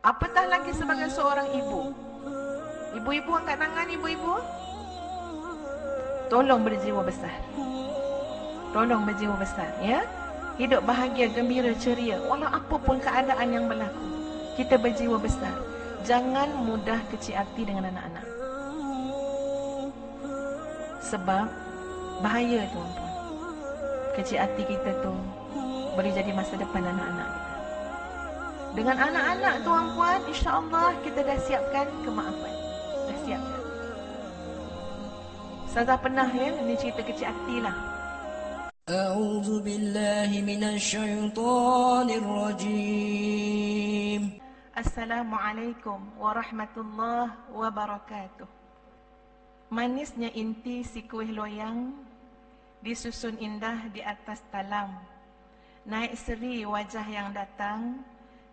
Apatah lagi sebagai seorang ibu. Ibu-ibu angkat tangan, ibu-ibu. Tolong berjiwa besar. Tolong berjiwa besar, ya. Hidup bahagia, gembira, ceria, walau apapun keadaan yang berlaku. Kita berjiwa besar. Jangan mudah kecil hati dengan anak-anak. Sebab bahaya, tuan-tuan. Kecil hati kita tu boleh jadi masa depan anak-anak kita. Dengan anak-anak, tuan-puan, insya-Allah kita dah siapkan kemaafan. Dah siapkan. Ustazah pernah, ya, ni cerita kecil hati lah. أعوذ بالله من الشيطان الرجيم. Assalamualaikum warahmatullahi wabarakatuh. Manisnya inti si kuih loyang, disusun indah di atas talam. Naik seri wajah yang datang,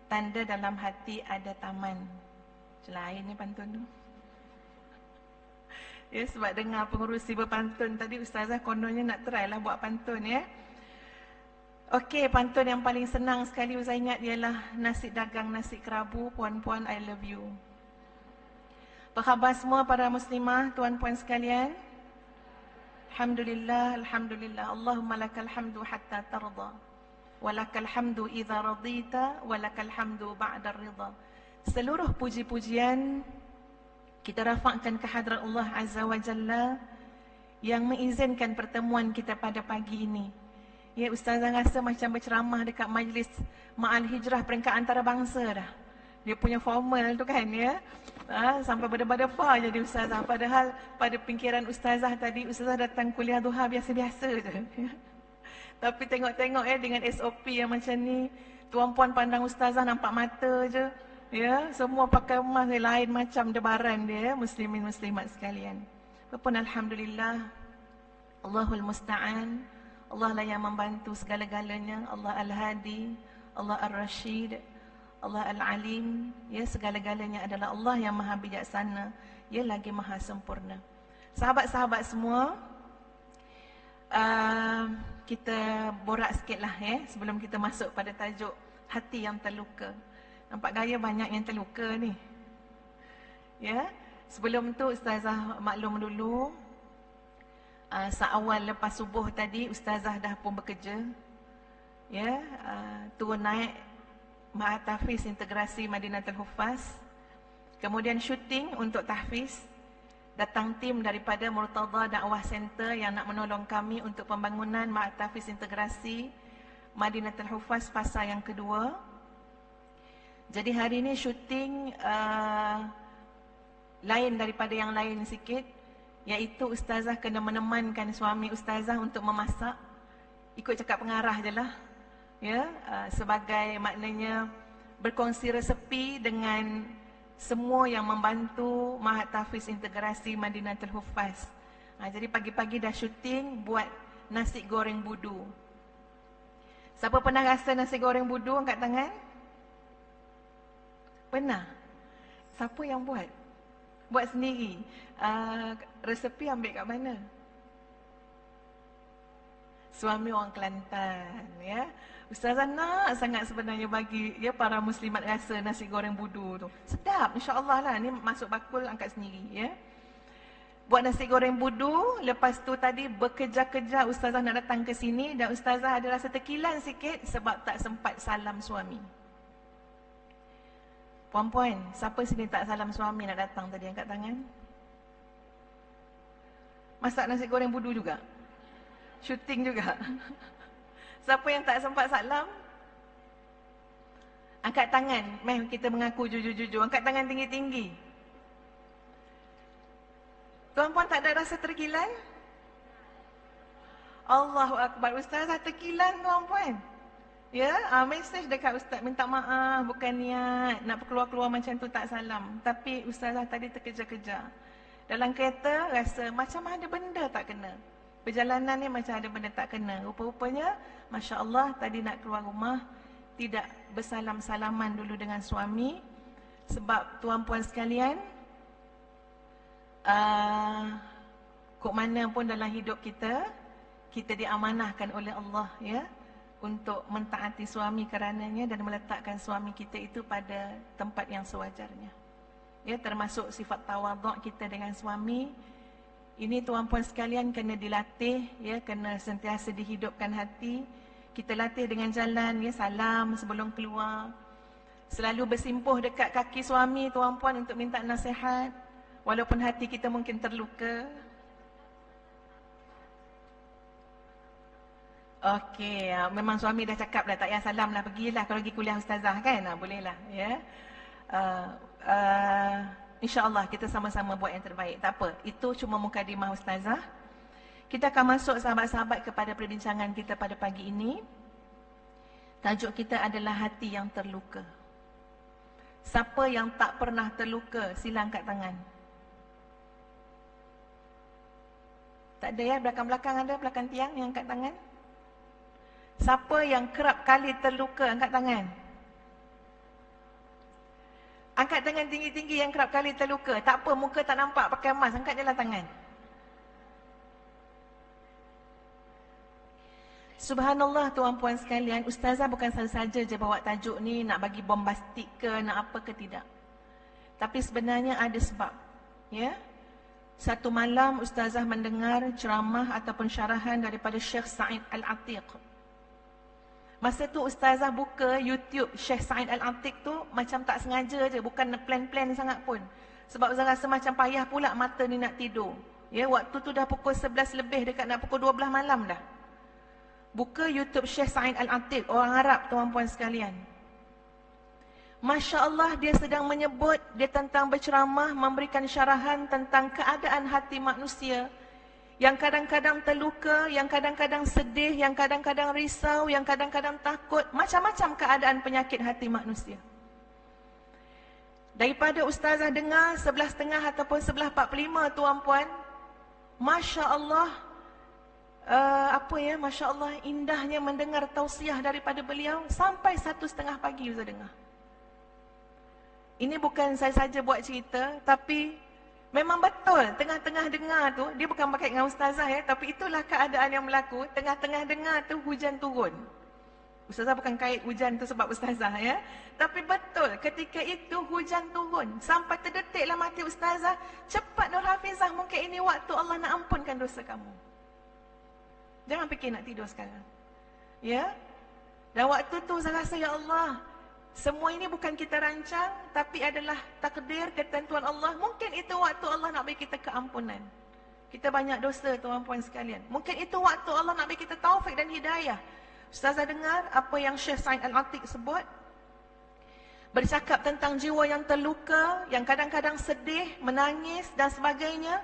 tanda dalam hati ada taman. Selain ni pantun tu. Ya, sebab dengar pengurusi berpantun tadi, Ustazah kononnya nak try lah buat pantun, ya. Okey, pantun yang paling senang sekali Ustaz ingat ialah nasi dagang nasi kerabu. Puan-puan, I love you. Apa khabar semua para muslimah, tuan-puan sekalian? Alhamdulillah, Alhamdulillah. Allahumma lakal hamdu hatta tarda. Walakal hamdu idha radita. Walakal hamdu ba'da rida. Seluruh puji-pujian kita rafakkan ke hadrat Allah Azza wa Jalla yang mengizinkan pertemuan kita pada pagi ini. Ya, Ustazah rasa macam berceramah dekat majlis Ma'al Hijrah peringkat antarabangsa dah. Dia punya formal tu kan, ya. Sampai berdebar-debar jadi Ustazah. Padahal pada fikiran Ustazah tadi, Ustazah datang kuliah duha biasa-biasa je. Tapi tengok-tengok, dengan SOP yang macam ni, tuan-puan pandang Ustazah nampak mata je. Ya, semua pakai emas lain macam debaran dia, muslimin muslimat sekalian. Walaupun alhamdulillah, Allahul musta'an. Allah lah yang membantu segala-galanya. Allah Al-Hadi, Allah Ar-Rashid, Allah Al-Alim. Ya, segala-galanya adalah Allah yang maha bijaksana, ya lagi maha sempurna. Sahabat-sahabat semua, kita borak sikitlah, ya, sebelum kita masuk pada tajuk hati yang terluka. Nampak gaya banyak yang terluka ni. Ya, sebelum tu Ustazah maklum dulu, seawal lepas subuh tadi Ustazah dah pun bekerja. Ya, turun naik Ma'at Tahfiz Integrasi Madinatul Huffaz. Kemudian syuting untuk tahfiz. Datang tim daripada Murtada Dakwah Center yang nak menolong kami untuk pembangunan Ma'at Tahfiz Integrasi Madinatul Huffaz fasa yang kedua. Jadi hari ni syuting lain daripada yang lain sikit, iaitu Ustazah kena menemankan suami Ustazah untuk memasak. Ikut cakap pengarah je lah, ya, sebagai maknanya berkongsi resepi dengan semua yang membantu Ma'at Tahfiz Integrasi Madinatul Huffaz. Jadi pagi-pagi dah syuting buat nasi goreng budu. Siapa pernah rasa nasi goreng budu? Angkat tangan. Pernah? Siapa yang buat? Buat sendiri. Resepi ambil kat mana? Suami orang Kelantan, ya. Ustazah nak sangat sebenarnya bagi, ya, para muslimat rasa nasi goreng budu tu. Sedap, insya-Allah lah. Ni masuk bakul angkat sendiri, ya. Buat nasi goreng budu, lepas tu tadi bekerja-kerja Ustazah nak datang ke sini dan Ustazah ada rasa terkilan sikit sebab tak sempat salam suami. Puan-puan, siapa sini tak salam suami nak datang tadi? Angkat tangan. Masak nasi goreng budu juga? Syuting juga? Siapa yang tak sempat salam? Angkat tangan. Meh, kita mengaku jujur-jujur. Angkat tangan tinggi-tinggi. Tuan-puan tak ada rasa terkilan? Allahu Akbar. Ustazah terkilan, tuan-puan. Ya, mesej dekat Ustaz, minta maaf, bukan niat nak keluar-keluar macam tu tak salam. Tapi Ustazah tadi terkejar-kejar. Dalam kereta rasa macam ada benda tak kena. Perjalanan ni macam ada benda tak kena. Rupa-rupanya, Masya Allah, tadi nak keluar rumah, tidak bersalam-salaman dulu dengan suami. Sebab tuan-puan sekalian, kok mana pun dalam hidup kita, kita diamanahkan oleh Allah, ya, untuk mentaati suami karenanya dan meletakkan suami kita itu pada tempat yang sewajarnya. Ya, termasuk sifat tawaduk kita dengan suami. Ini tuan-puan sekalian kena dilatih, ya, kena sentiasa dihidupkan hati. Kita latih dengan jalan, ya, salam sebelum keluar. Selalu bersimpuh dekat kaki suami tuan-puan untuk minta nasihat, walaupun hati kita mungkin terluka. Okey, memang suami dah cakap dah, tak payah salam lah, pergilah kalau pergi kuliah ustazah kan, bolehlah, ya. InsyaAllah kita sama-sama buat yang terbaik. Tak apa, itu cuma mukadimah ustazah. Kita akan masuk sahabat-sahabat kepada perbincangan kita pada pagi ini. Tajuk kita adalah hati yang terluka. Siapa yang tak pernah terluka, sila angkat tangan. Tak ada ya, belakang-belakang ada, belakang tiang yang angkat tangan. Siapa yang kerap kali terluka, angkat tangan. Angkat tangan tinggi-tinggi yang kerap kali terluka. Tak apa, muka tak nampak, pakai mask, angkat je lah tangan. Subhanallah tuan-puan sekalian, ustazah bukan saja je bawa tajuk ni nak bagi bombastik ke, nak apa ke, tidak. Tapi sebenarnya ada sebab. Ya. Satu malam ustazah mendengar ceramah ataupun syarahan daripada Syekh Said Al-Atiq. Masa tu ustazah buka YouTube Syekh Said Al-Atiq tu macam tak sengaja je, bukan plan-plan sangat pun. Sebab ustazah rasa macam payah pula mata ni nak tidur. Ya, waktu tu dah pukul 11 lebih, dekat nak pukul 12 malam dah. Buka YouTube Syekh Said Al-Atiq, orang Arab tuan-puan sekalian. Masya Allah, dia sedang menyebut, dia tentang berceramah, memberikan syarahan tentang keadaan hati manusia yang kadang-kadang terluka, yang kadang-kadang sedih, yang kadang-kadang risau, yang kadang-kadang takut, macam-macam keadaan penyakit hati manusia. Daripada ustazah dengar 11.30 ataupun 11.45 tuan-puan, Masya Allah, Masya Allah, indahnya mendengar tausiah daripada beliau sampai 1.30 pagi saya dengar. Ini bukan saya saja buat cerita, tapi memang betul, tengah-tengah dengar tu, dia bukan pakai dengan ustazah ya, tapi itulah keadaan yang berlaku, tengah-tengah dengar tu hujan turun. Ustazah bukan kait hujan tu sebab ustazah ya, tapi betul ketika itu hujan turun, sampai terdetiklah mati ustazah, cepat Nur Hafizah, mungkin ini waktu Allah nak ampunkan dosa kamu. Jangan fikir nak tidur sekarang. Ya? Dan waktu tu saya rasa, ya Allah, semua ini bukan kita rancang, tapi adalah takdir, ketentuan Allah. Mungkin itu waktu Allah nak bagi kita keampunan. Kita banyak dosa tuan-puan sekalian. Mungkin itu waktu Allah nak bagi kita taufik dan hidayah. Ustazah dengar apa yang Syekh Said Al-Atiq sebut. Bercakap tentang jiwa yang terluka, yang kadang-kadang sedih, menangis dan sebagainya.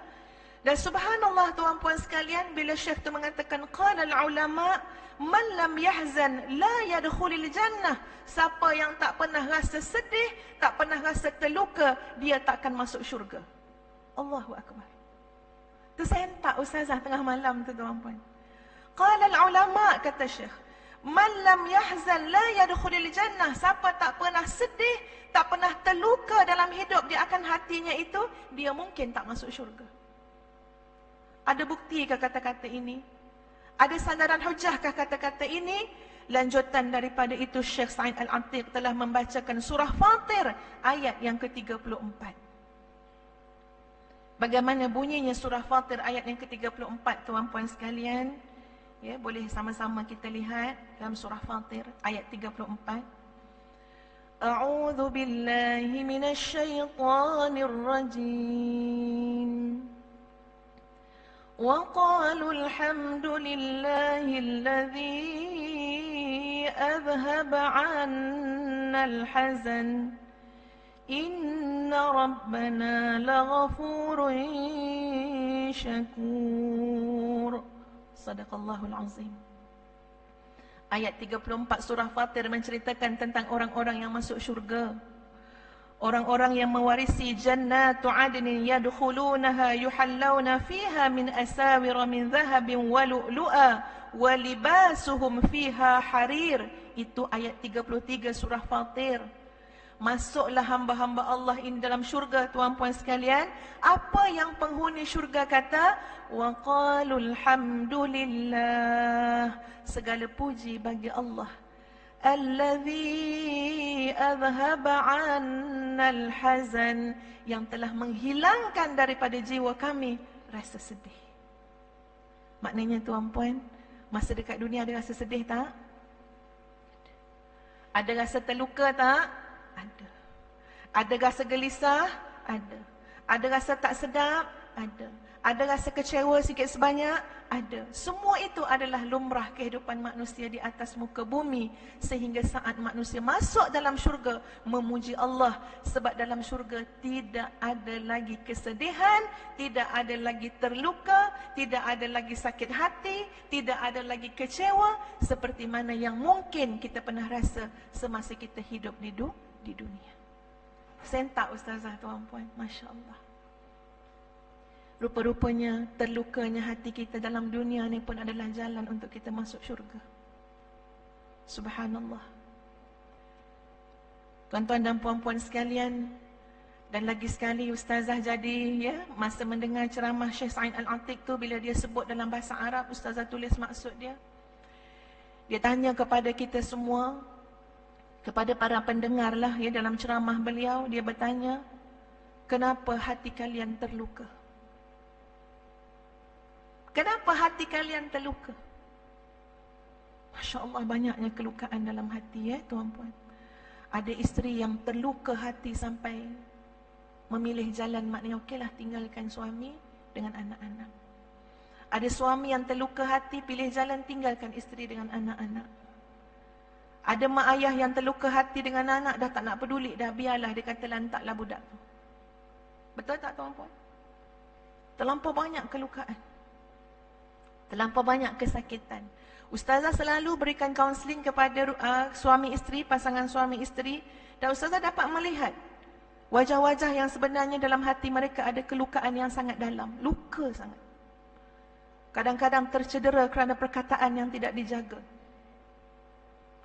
Dan subhanallah tuan-puan sekalian, bila Syekh tu mengatakan qala al-ulama man lam yahzan la yadkhulul jannah. Siapa yang tak pernah rasa sedih, tak pernah rasa terluka, dia tak akan masuk syurga. Allahu akbar. Tu sentak ustazah tengah malam tu tuan-puan. Qala al-ulama, kata Syekh, man lam yahzan la yadkhulul jannah. Siapa tak pernah sedih, tak pernah terluka dalam hidup dia akan hatinya itu, dia mungkin tak masuk syurga. Ada buktikah kata-kata ini? Ada sandaran hujahkah kata-kata ini? Lanjutan daripada itu, Syekh Said Al-Atiq telah membacakan surah Fatir ayat yang ke-34. Bagaimana bunyinya surah Fatir ayat yang ke-34 tuan-puan sekalian? Ya, boleh sama-sama kita lihat dalam surah Fatir ayat 34. A'udzu billahi minasy syaithanir rajim. وقالوا الحمد لله الذي أذهب عنا الحزن إن ربنا لغفور شكور. صدق الله العظيم. Ayat 34 surah Fatir menceritakan tentang orang-orang yang masuk syurga. Orang-orang yang mewarisi jannatu adnin yadkhulunaha yuhallawna fiha min asawira min dhahabin wa lu'lu'a wa libasuhum fiha harir. Itu ayat 33 surah Fatir. Masuklah hamba-hamba Allah ini dalam syurga, tuan-puan sekalian. Apa yang penghuni syurga kata? Wa qalul hamdulillah. Segala puji bagi Allah. Allazi adhaba 'annal hazan, yang telah menghilangkan daripada jiwa kami rasa sedih. Maknanya tuan-puan, masa dekat dunia ada rasa sedih tak? Ada rasa terluka tak? Ada. Ada rasa gelisah? Ada. Ada rasa tak sedap? Ada. Ada rasa kecewa sikit sebanyak? Ada. Semua itu adalah lumrah kehidupan manusia di atas muka bumi. Sehingga saat manusia masuk dalam syurga, memuji Allah. Sebab dalam syurga tidak ada lagi kesedihan, tidak ada lagi terluka, tidak ada lagi sakit hati, tidak ada lagi kecewa. Seperti mana yang mungkin kita pernah rasa semasa kita hidup di dunia. Sentak ustazah tuan-puan, Masya Allah. Rupa-rupanya terlukanya hati kita dalam dunia ni pun adalah jalan untuk kita masuk syurga. Subhanallah. Tuan-tuan dan puan-puan sekalian, dan lagi sekali ustazah jadi masa mendengar ceramah Syekh Sa'id Al-Atiq tu, bila dia sebut dalam bahasa Arab, ustazah tulis maksud dia. Dia tanya kepada kita semua, kepada para pendengar lah dalam ceramah beliau, dia bertanya, kenapa hati kalian terluka? Kenapa hati kalian terluka? Masya Allah, banyaknya kelukaan dalam hati tuan-puan. Ada isteri yang terluka hati sampai memilih jalan, maknanya okeylah tinggalkan suami dengan anak-anak. Ada suami yang terluka hati, pilih jalan tinggalkan isteri dengan anak-anak. Ada mak ayah yang terluka hati dengan anak, dah tak nak peduli, dah biarlah, dia kata lantaklah budak tu. Betul tak tuan-puan? Terlampau banyak kelukaan, terlampau banyak kesakitan. Ustazah selalu berikan kaunseling kepada suami isteri, pasangan suami isteri, dan ustazah dapat melihat wajah-wajah yang sebenarnya dalam hati mereka ada kelukaan yang sangat dalam, luka sangat. Kadang-kadang tercedera kerana perkataan yang tidak dijaga.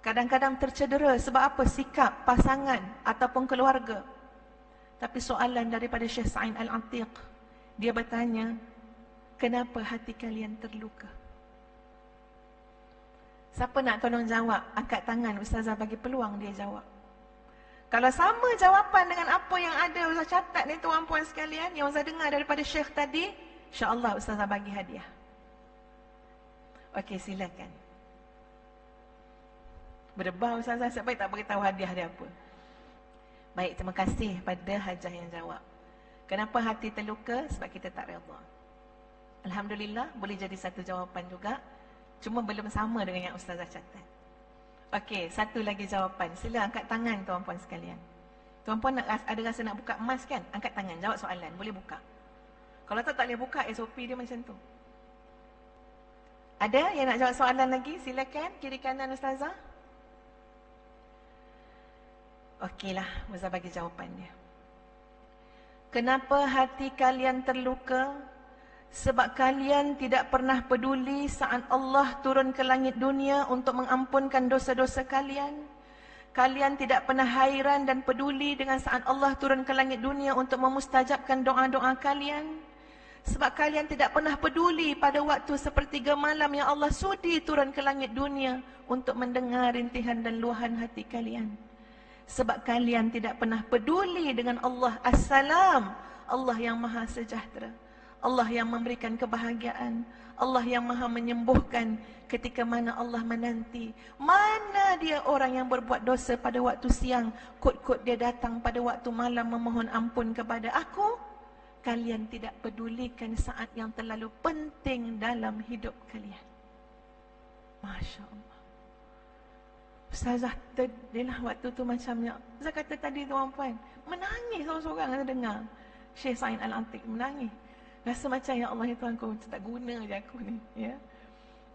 Kadang-kadang tercedera sebab apa? Sikap pasangan ataupun keluarga. Tapi soalan daripada Syekh Sa'id Al-Atiq, dia bertanya, kenapa hati kalian terluka? Siapa nak tolong jawab? Angkat tangan, ustazah bagi peluang dia jawab. Kalau sama jawapan dengan apa yang ada ustazah catat ni tuan-puan sekalian, yang ustazah dengar daripada Syekh tadi, insya-Allah ustazah bagi hadiah. Okey, silakan. Berdebar ustazah, sebab tak beritahu hadiah dia apa. Baik, terima kasih pada hajah yang jawab. Kenapa hati terluka? Sebab kita tak redha. Alhamdulillah, boleh jadi satu jawapan juga. Cuma belum sama dengan yang ustazah catat. Okey, satu lagi jawapan. Sila angkat tangan tuan-puan sekalian. Tuan-puan ada rasa nak buka emas kan? Angkat tangan, jawab soalan. Boleh buka. Kalau tak boleh buka, SOP dia macam tu. Ada yang nak jawab soalan lagi? Silakan, kiri kanan ustazah. Okeylah, ustazah bagi jawapannya. Kenapa hati kalian terluka? Sebab kalian tidak pernah peduli saat Allah turun ke langit dunia untuk mengampunkan dosa-dosa kalian. Kalian tidak pernah hairan dan peduli dengan saat Allah turun ke langit dunia untuk memustajabkan doa-doa kalian. Sebab kalian tidak pernah peduli pada waktu sepertiga malam yang Allah sudi turun ke langit dunia untuk mendengar rintihan dan luahan hati kalian. Sebab kalian tidak pernah peduli dengan Allah As-Salam, Allah yang Maha Sejahtera, Allah yang memberikan kebahagiaan, Allah yang Maha menyembuhkan ketika mana Allah menanti. Mana dia orang yang berbuat dosa pada waktu siang, kod-kod dia datang pada waktu malam memohon ampun kepada aku. Kalian tidak pedulikan saat yang terlalu penting dalam hidup kalian. Masya Allah. Ustazah tadilah waktu tu macamnya, Ustazah kata tadi tuan-puan, menangis seorang-seorang yang dengar Syekh Sa'id Al-Atiq, menangis. Rasa macam, ya Allah ya Tuhanku, tak guna je aku ni.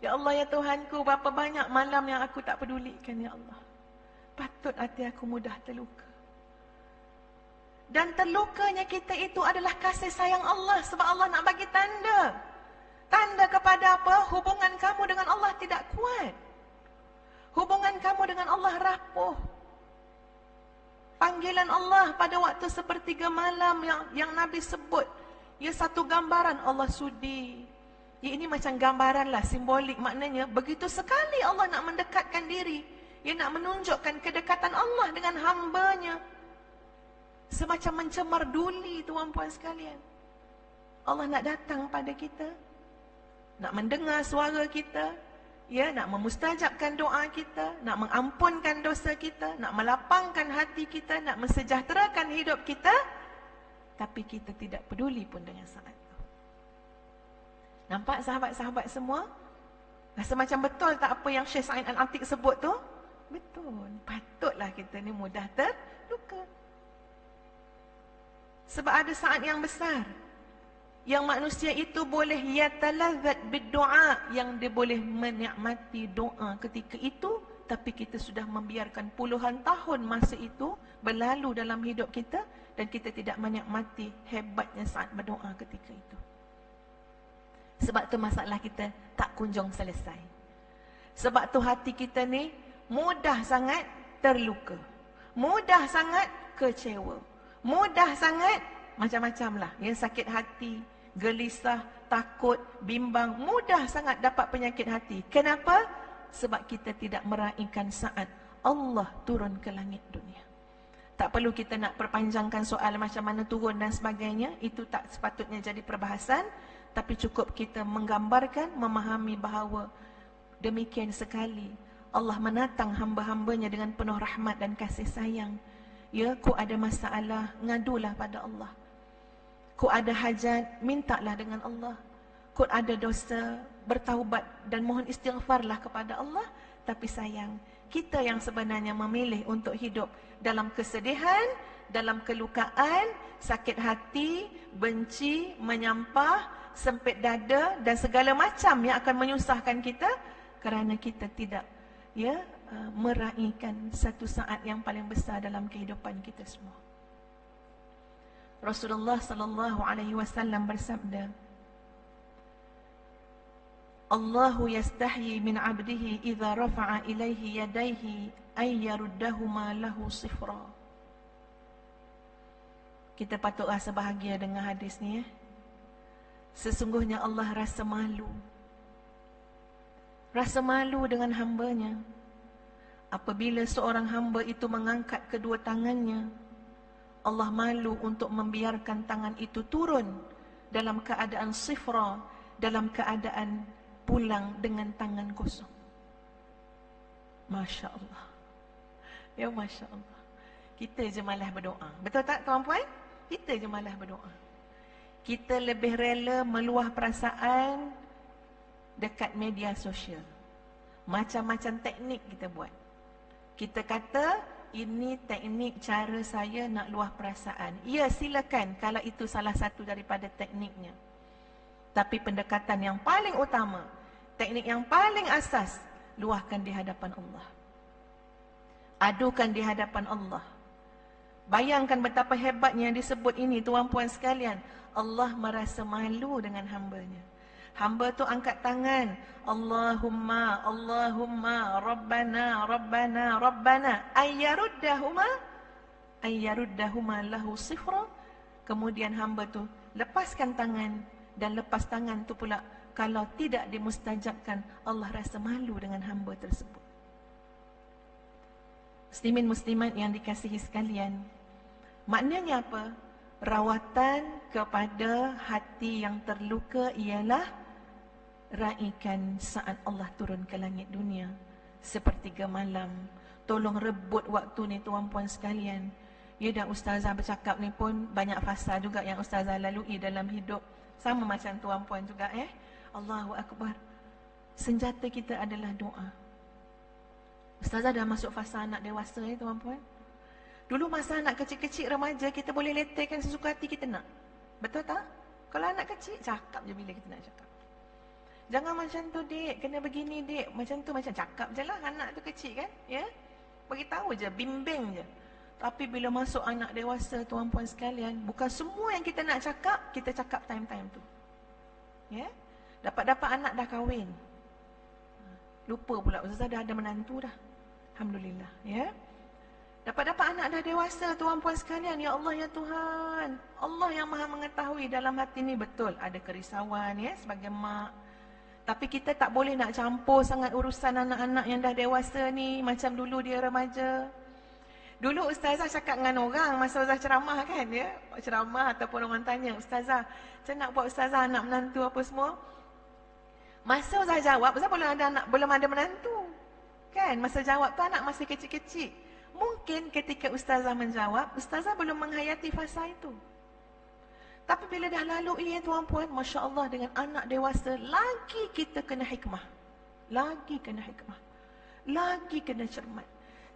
Ya Allah ya Tuhanku, berapa banyak malam yang aku tak pedulikan ya Allah. Patut hati aku mudah terluka. Dan terlukanya kita itu adalah kasih sayang Allah, sebab Allah nak bagi tanda. Tanda kepada apa? Hubungan kamu dengan Allah tidak kuat. Hubungan kamu dengan Allah rapuh. Panggilan Allah pada waktu sepertiga malam yang Nabi sebut. Ya, satu gambaran Allah sudi. Ya, ini macam gambaran lah, simbolik. Maknanya begitu sekali Allah nak mendekatkan diri. Ia nak menunjukkan kedekatan Allah dengan hambanya. Semacam mencemar duli, tuan-puan sekalian. Allah nak datang pada kita, nak mendengar suara kita, ya, nak memustajabkan doa kita, nak mengampunkan dosa kita, nak melapangkan hati kita, nak mensejahterakan hidup kita. Tapi kita tidak peduli pun dengan saat itu. Nampak sahabat-sahabat semua? Rasa macam betul tak apa yang Syekh Sa'id Al-Atiq sebut tu? Betul. Patutlah kita ni mudah terluka. Sebab ada saat yang besar yang manusia itu boleh yataladzat bid-du'a, yang dia boleh menikmati doa ketika itu, tapi kita sudah membiarkan puluhan tahun masa itu berlalu dalam hidup kita dan kita tidak menikmati hebatnya saat berdoa ketika itu. Sebab tu masalah kita tak kunjung selesai. Sebab tu hati kita ni mudah sangat terluka, mudah sangat kecewa, mudah sangat macam-macam lah, ya, sakit hati, gelisah, takut, bimbang, mudah sangat dapat penyakit hati. Kenapa? Sebab kita tidak meraihkan saat Allah turun ke langit dunia. Tak perlu kita nak perpanjangkan soal macam mana turun dan sebagainya, itu tak sepatutnya jadi perbahasan. Tapi cukup kita menggambarkan, memahami bahawa demikian sekali Allah menatang hamba-hambanya dengan penuh rahmat dan kasih sayang. Ya, kau ada masalah, ngadulah pada Allah. Kau ada hajat, mintalah dengan Allah. Kau ada dosa, bertaubat dan mohon istighfarlah kepada Allah. Tapi sayang, kita yang sebenarnya memilih untuk hidup dalam kesedihan, dalam kelukaan, sakit hati, benci, menyampah, sempit dada dan segala macam yang akan menyusahkan kita kerana kita tidak, ya, meraihkan satu saat yang paling besar dalam kehidupan kita semua. Rasulullah sallallahu alaihi wasallam bersabda, Allahu yastahyi min 'abdihi idza rafa'a ilaihi yadayhi ay yaruddahuma lahu sifra. Kita patut rasa bahagia dengan hadis ni, ya. Sesungguhnya Allah rasa malu. Rasa malu dengan hambanya. Apabila seorang hamba itu mengangkat kedua tangannya, Allah malu untuk membiarkan tangan itu turun dalam keadaan sifra, dalam keadaan pulang dengan tangan kosong. Masya Allah. Ya, Masya Allah. Kita je malah berdoa. Betul tak, tuan-puan? Kita je malah berdoa. Kita lebih rela meluah perasaan dekat media sosial. Macam-macam teknik kita buat. Kita kata, ini teknik cara saya nak luah perasaan. Ya, silakan kalau itu salah satu daripada tekniknya. Tapi pendekatan yang paling utama, teknik yang paling asas, luahkan di hadapan Allah. Adukan di hadapan Allah. Bayangkan betapa hebatnya yang disebut ini, tuan-puan sekalian. Allah merasa malu dengan hambanya. Hamba tu angkat tangan, Allahumma, Allahumma, Rabbana, Rabbana, Rabbana, ayyaruddahuma lahu sifra. Kemudian hamba tu lepaskan tangan, dan lepas tangan tu pula, kalau tidak dimustajabkan, Allah rasa malu dengan hamba tersebut. Muslimin muslimat yang dikasihi sekalian, maknanya apa? Rawatan kepada hati yang terluka ialah raikan saat Allah turun ke langit dunia sepertiga malam. Tolong rebut waktu ni, tuan-puan sekalian. Ya, dan ustazah bercakap ni pun banyak fasa juga yang ustazah lalui dalam hidup. Sama macam tuan-puan juga, Allahu Akbar. Senjata kita adalah doa. Ustazah dah masuk fasa anak dewasa, tuan-puan. Dulu masa anak kecil-kecil remaja, kita boleh letihkan sesuka hati kita nak. Betul tak? Kalau anak kecil, cakap je bila kita nak cakap. Jangan macam tu, dek, kena begini, dek. Macam tu, macam cakap je lah. Anak tu kecil kan, ya. Beritahu je, bimbing je. Tapi bila masuk anak dewasa, tuan-puan sekalian, bukan semua yang kita nak cakap, kita cakap time-time tu. Ya. Dapat-dapat anak dah kahwin. Lupa pula, ustazah dah ada menantu dah. Alhamdulillah, ya. Dapat-dapat anak dah dewasa, tuan-puan sekalian, ya Allah, ya Tuhan. Allah yang maha mengetahui dalam hati ni betul. Ada kerisauan ya sebagai mak. Tapi kita tak boleh nak campur sangat urusan anak-anak yang dah dewasa ni. Macam dulu dia remaja. Dulu ustazah cakap dengan orang masa ustazah ceramah kan ya. Ceramah ataupun orang tanya, ustazah, macam nak buat ustazah anak menantu apa semua. Masa ustazah jawab, ustazah belum ada menantu. Kan, masa jawab tu anak masih kecil-kecil. Mungkin ketika ustazah menjawab, ustazah belum menghayati fasa itu. Tapi bila dah lalu ya tuan-puan, Masya Allah dengan anak dewasa, lagi kita kena hikmah. Lagi kena hikmah. Lagi kena cermat.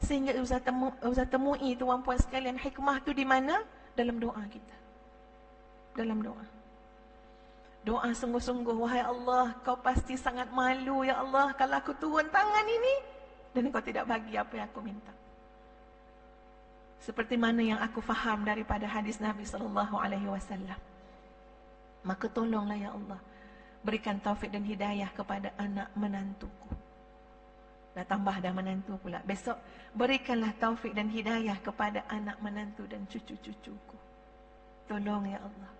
Sehingga ustazah temui tuan-puan sekalian, hikmah tu di mana? Dalam doa kita. Dalam doa. Doa sungguh-sungguh, wahai Allah, kau pasti sangat malu ya Allah kalau aku turun tangan ini dan kau tidak bagi apa yang aku minta. Seperti mana yang aku faham daripada hadis Nabi SAW. Maka tolonglah ya Allah, berikan taufik dan hidayah kepada anak menantuku. Dah tambah dah menantu pula. Besok berikanlah taufik dan hidayah kepada anak menantu dan cucu-cucuku. Tolong ya Allah.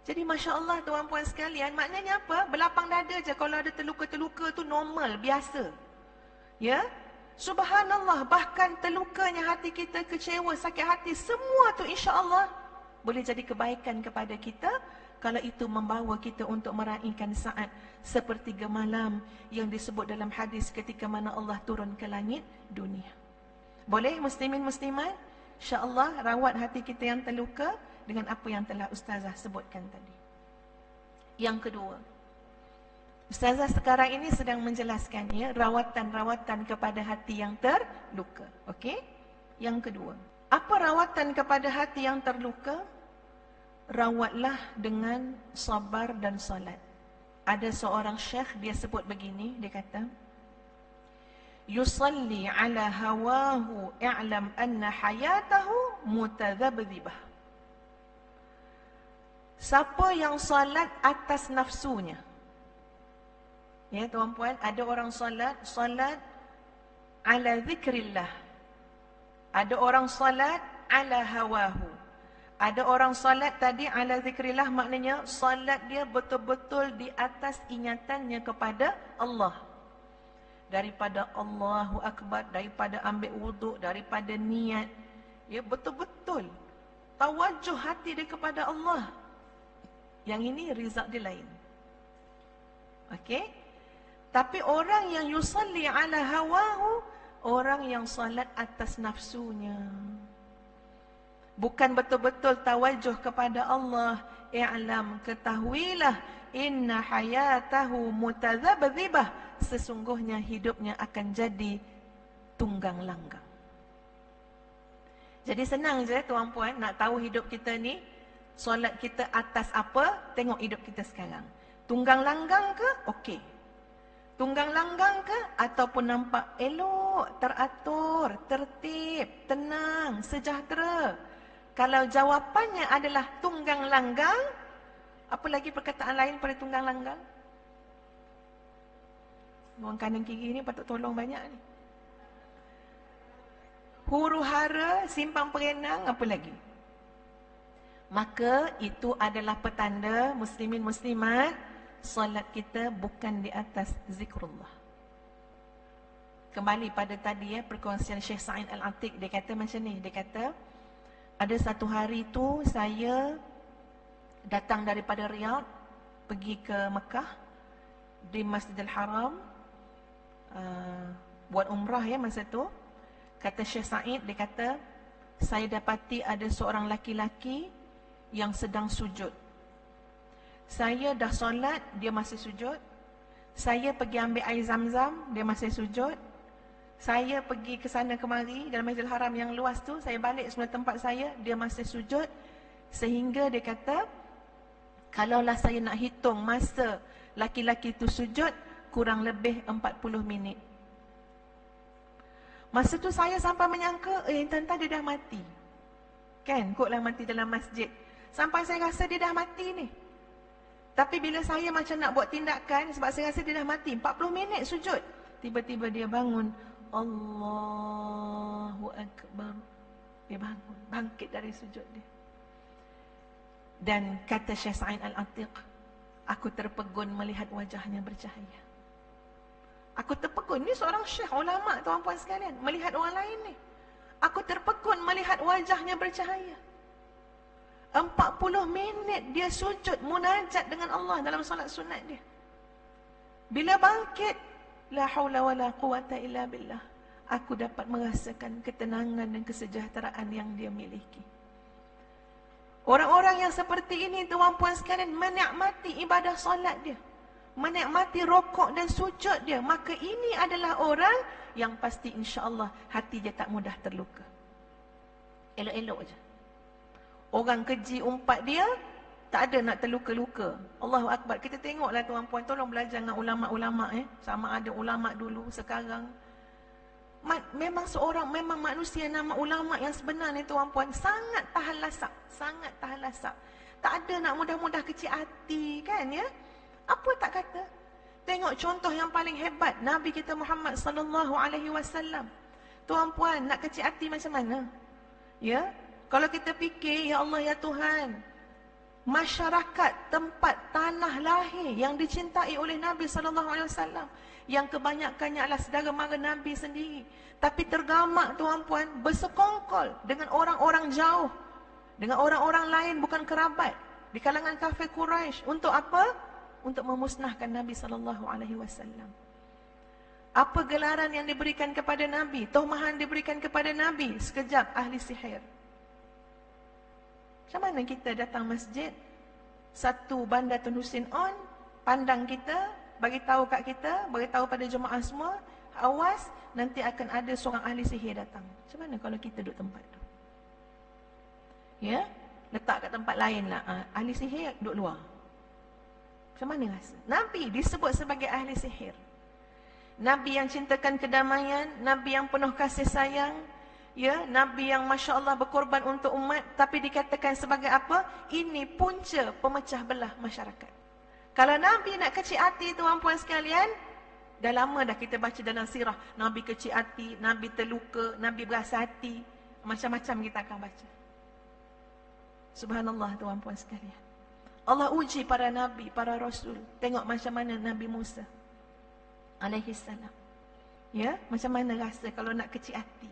Jadi Masya Allah tuan-puan sekalian, maknanya apa? Berlapang dada je kalau ada terluka-terluka tu normal, biasa. Ya? Subhanallah, bahkan terlukanya hati kita, kecewa, sakit hati, semua tu insya-Allah boleh jadi kebaikan kepada kita kalau itu membawa kita untuk meraihkan saat sepertiga malam yang disebut dalam hadis ketika mana Allah turun ke langit dunia. Boleh muslimin muslimat? Insya-Allah rawat hati kita yang terluka dengan apa yang telah ustazah sebutkan tadi. Yang kedua, ustazah sekarang ini sedang menjelaskan ya, rawatan-rawatan kepada hati yang terluka. Okey? Yang kedua, apa rawatan kepada hati yang terluka? Rawatlah dengan sabar dan salat. Ada seorang syekh dia sebut begini, dia kata, yusalli ala hawahu i'lam anna hayatahu mutadhabdhibah. Siapa yang salat atas nafsunya? Ya tuan-puan, ada orang salat ala zikrillah. Ada orang salat ala hawahu. Ada orang salat tadi ala zikrillah, maknanya salat dia betul-betul di atas ingatannya kepada Allah. Daripada Allahu Akbar, daripada ambil wuduk, daripada niat. Ya betul-betul tawajuh hati dia kepada Allah. Yang ini result dia lain. Okey? Tapi orang yang yusalli ala hawahu, orang yang salat atas nafsunya. Bukan betul-betul tawajuh kepada Allah. I'lam, ketahuilah, inna hayatahu mutadhabdhibah. Sesungguhnya hidupnya akan jadi tunggang langgang. Jadi senang je tuan-puan nak tahu hidup kita ni, solat kita atas apa, tengok hidup kita sekarang. Tunggang langgang ke? Okey. Tunggang langgang ke? Ataupun nampak elok, teratur, tertib, tenang, sejahtera. Kalau jawapannya adalah tunggang langgang, apa lagi perkataan lain pada tunggang langgang? Orang kanan kiri ni patut tolong banyak ni. Huru hara, simpang perenang, apa lagi? Maka itu adalah petanda muslimin muslimat, solat kita bukan di atas zikrullah. Kembali pada tadi ya, perkongsian Syekh Sa'id Al-Atiq, dia kata macam ni, dia kata ada satu hari tu saya datang daripada Riyadh pergi ke Mekah di Masjidil Haram, buat umrah ya masa tu. Kata Syekh Sa'id, dia kata saya dapati ada seorang laki-laki yang sedang sujud. Saya dah solat, dia masih sujud. Saya pergi ambil air zam-zam, dia masih sujud. Saya pergi ke sana kemari dalam Masjidil Haram yang luas tu, saya balik semula tempat saya, dia masih sujud. Sehingga dia kata, kalaulah saya nak hitung masa laki-laki tu sujud, kurang lebih 40 minit. Masa tu saya sampai menyangka, entah-entah dia dah mati. Kan, kotlah mati dalam masjid. Sampai saya rasa dia dah mati ni. Tapi bila saya macam nak buat tindakan, sebab saya rasa dia dah mati, 40 minit sujud. Tiba-tiba dia bangun. Allah Allahu Akbar. Dia bangun, bangkit dari sujud dia. Dan kata Syekh Sa'id Al-Atiq, aku terpegun melihat wajahnya bercahaya. Aku terpegun, ni seorang syekh ulama tuan-puan sekalian, melihat orang lain ni. Aku terpegun melihat wajahnya bercahaya. 40 minit dia sujud munajat dengan Allah dalam solat sunat dia. Bila bangkit, la haula wala quwata illa billah, aku dapat merasakan ketenangan dan kesejahteraan yang dia miliki. Orang-orang yang seperti ini tuan-puan sekalian menikmati ibadah solat dia, menikmati rokok dan sujud dia, maka ini adalah orang yang pasti insya-Allah hati dia tak mudah terluka. Elok-elok je. Orang keji umpat dia tak ada nak terluka-luka. Allahu Akbar. Kita tengoklah tuan-puan, tolong belajar dengan ulama-ulama sama ada ulama dulu, sekarang. Memang manusia nama ulama yang sebenar ni tuan-puan sangat tahan lasak, sangat tahan lasak. Tak ada nak mudah-mudah kecil hati kan ya? Apa tak kata? Tengok contoh yang paling hebat, Nabi kita Muhammad sallallahu alaihi wasallam. Tuan-puan, nak kecil hati macam mana? Ya? Kalau kita fikir, ya Allah ya Tuhan, masyarakat tempat tanah lahir yang dicintai oleh Nabi sallallahu alaihi wasallam, yang kebanyakannya adalah saudara mara Nabi sendiri, tapi tergamak tuan-puan, bersekongkol dengan orang-orang jauh, dengan orang-orang lain bukan kerabat di kalangan kafir Quraisy. Untuk apa? Untuk memusnahkan Nabi sallallahu alaihi wasallam. Apa gelaran yang diberikan kepada Nabi? Tohmahan diberikan kepada Nabi. Sekejap, ahli sihir. Macam mana kita datang masjid, satu bandar Tun Husin on, pandang kita, bagi tahu kat kita, bagi tahu pada jemaah semua, awas, nanti akan ada seorang ahli sihir datang. Macam mana kalau kita duduk tempat tu? Ya, letak kat tempat lain lah, ahli sihir duduk luar. Macam mana rasa? Nabi disebut sebagai ahli sihir. Nabi yang cintakan kedamaian, Nabi yang penuh kasih sayang, ya, Nabi yang Masya Allah berkorban untuk umat, tapi dikatakan sebagai apa? Ini punca pemecah belah masyarakat. Kalau Nabi nak kecil hati tuan-puan sekalian, dah lama dah kita baca dalam sirah, Nabi kecil hati, Nabi terluka, Nabi berasa hati, macam-macam kita akan baca. Subhanallah tuan-puan sekalian. Allah uji para Nabi, para Rasul. Tengok macam mana Nabi Musa alaihi salam. Ya, macam mana rasa kalau nak kecil hati,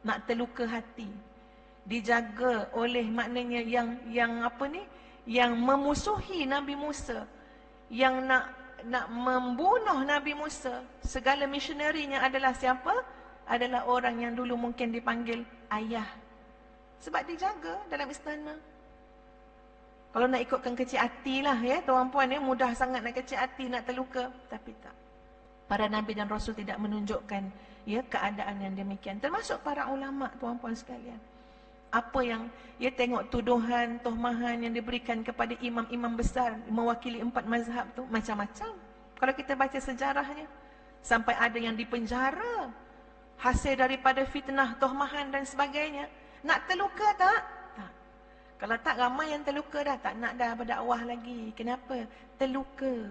nak terluka hati, dijaga oleh maknanya yang apa ni, yang memusuhi Nabi Musa, yang nak membunuh Nabi Musa. Segala misionerinya adalah siapa? Adalah orang yang dulu mungkin dipanggil ayah, sebab dijaga dalam istana. Kalau nak ikutkan kecil hati lah ya tuan-puan ya, mudah sangat nak kecil hati, nak terluka, tapi tak. Para Nabi dan Rasul tidak menunjukkan ya keadaan yang demikian. Termasuk para ulama tuan-puan sekalian. Apa yang ya tengok tuduhan, tohmahan yang diberikan kepada imam-imam besar mewakili 4 mazhab tu macam-macam. Kalau kita baca sejarahnya, sampai ada yang dipenjara hasil daripada fitnah, tohmahan dan sebagainya. Nak terluka tak? Tak. Kalau tak, ramai yang terluka dah, tak nak dah berdakwah lagi. Kenapa? Terluka.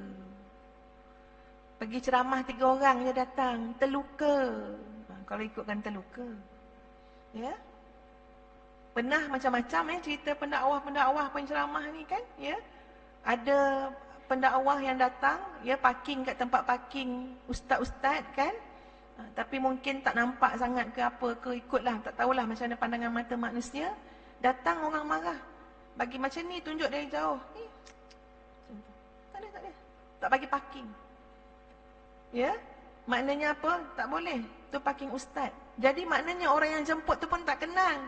Pergi ceramah 3 orang je datang, terluka. Kalau ikutkan terluka. Ya. Pernah macam-macam cerita pendakwah-pendakwah penceramah ni kan, ya. Ada pendakwah yang datang, ya, parking kat tempat parking ustaz-ustaz kan. Tapi mungkin tak nampak sangat ke apa ke, ikutlah, tak tahulah macam mana pandangan mata manusia. Datang orang marah. Bagi macam ni, tunjuk dari jauh. Tak ada. Tak bagi parking. Ya, maknanya apa? Tak boleh. Tu parking ustaz. Jadi maknanya orang yang jemput tu pun tak kenal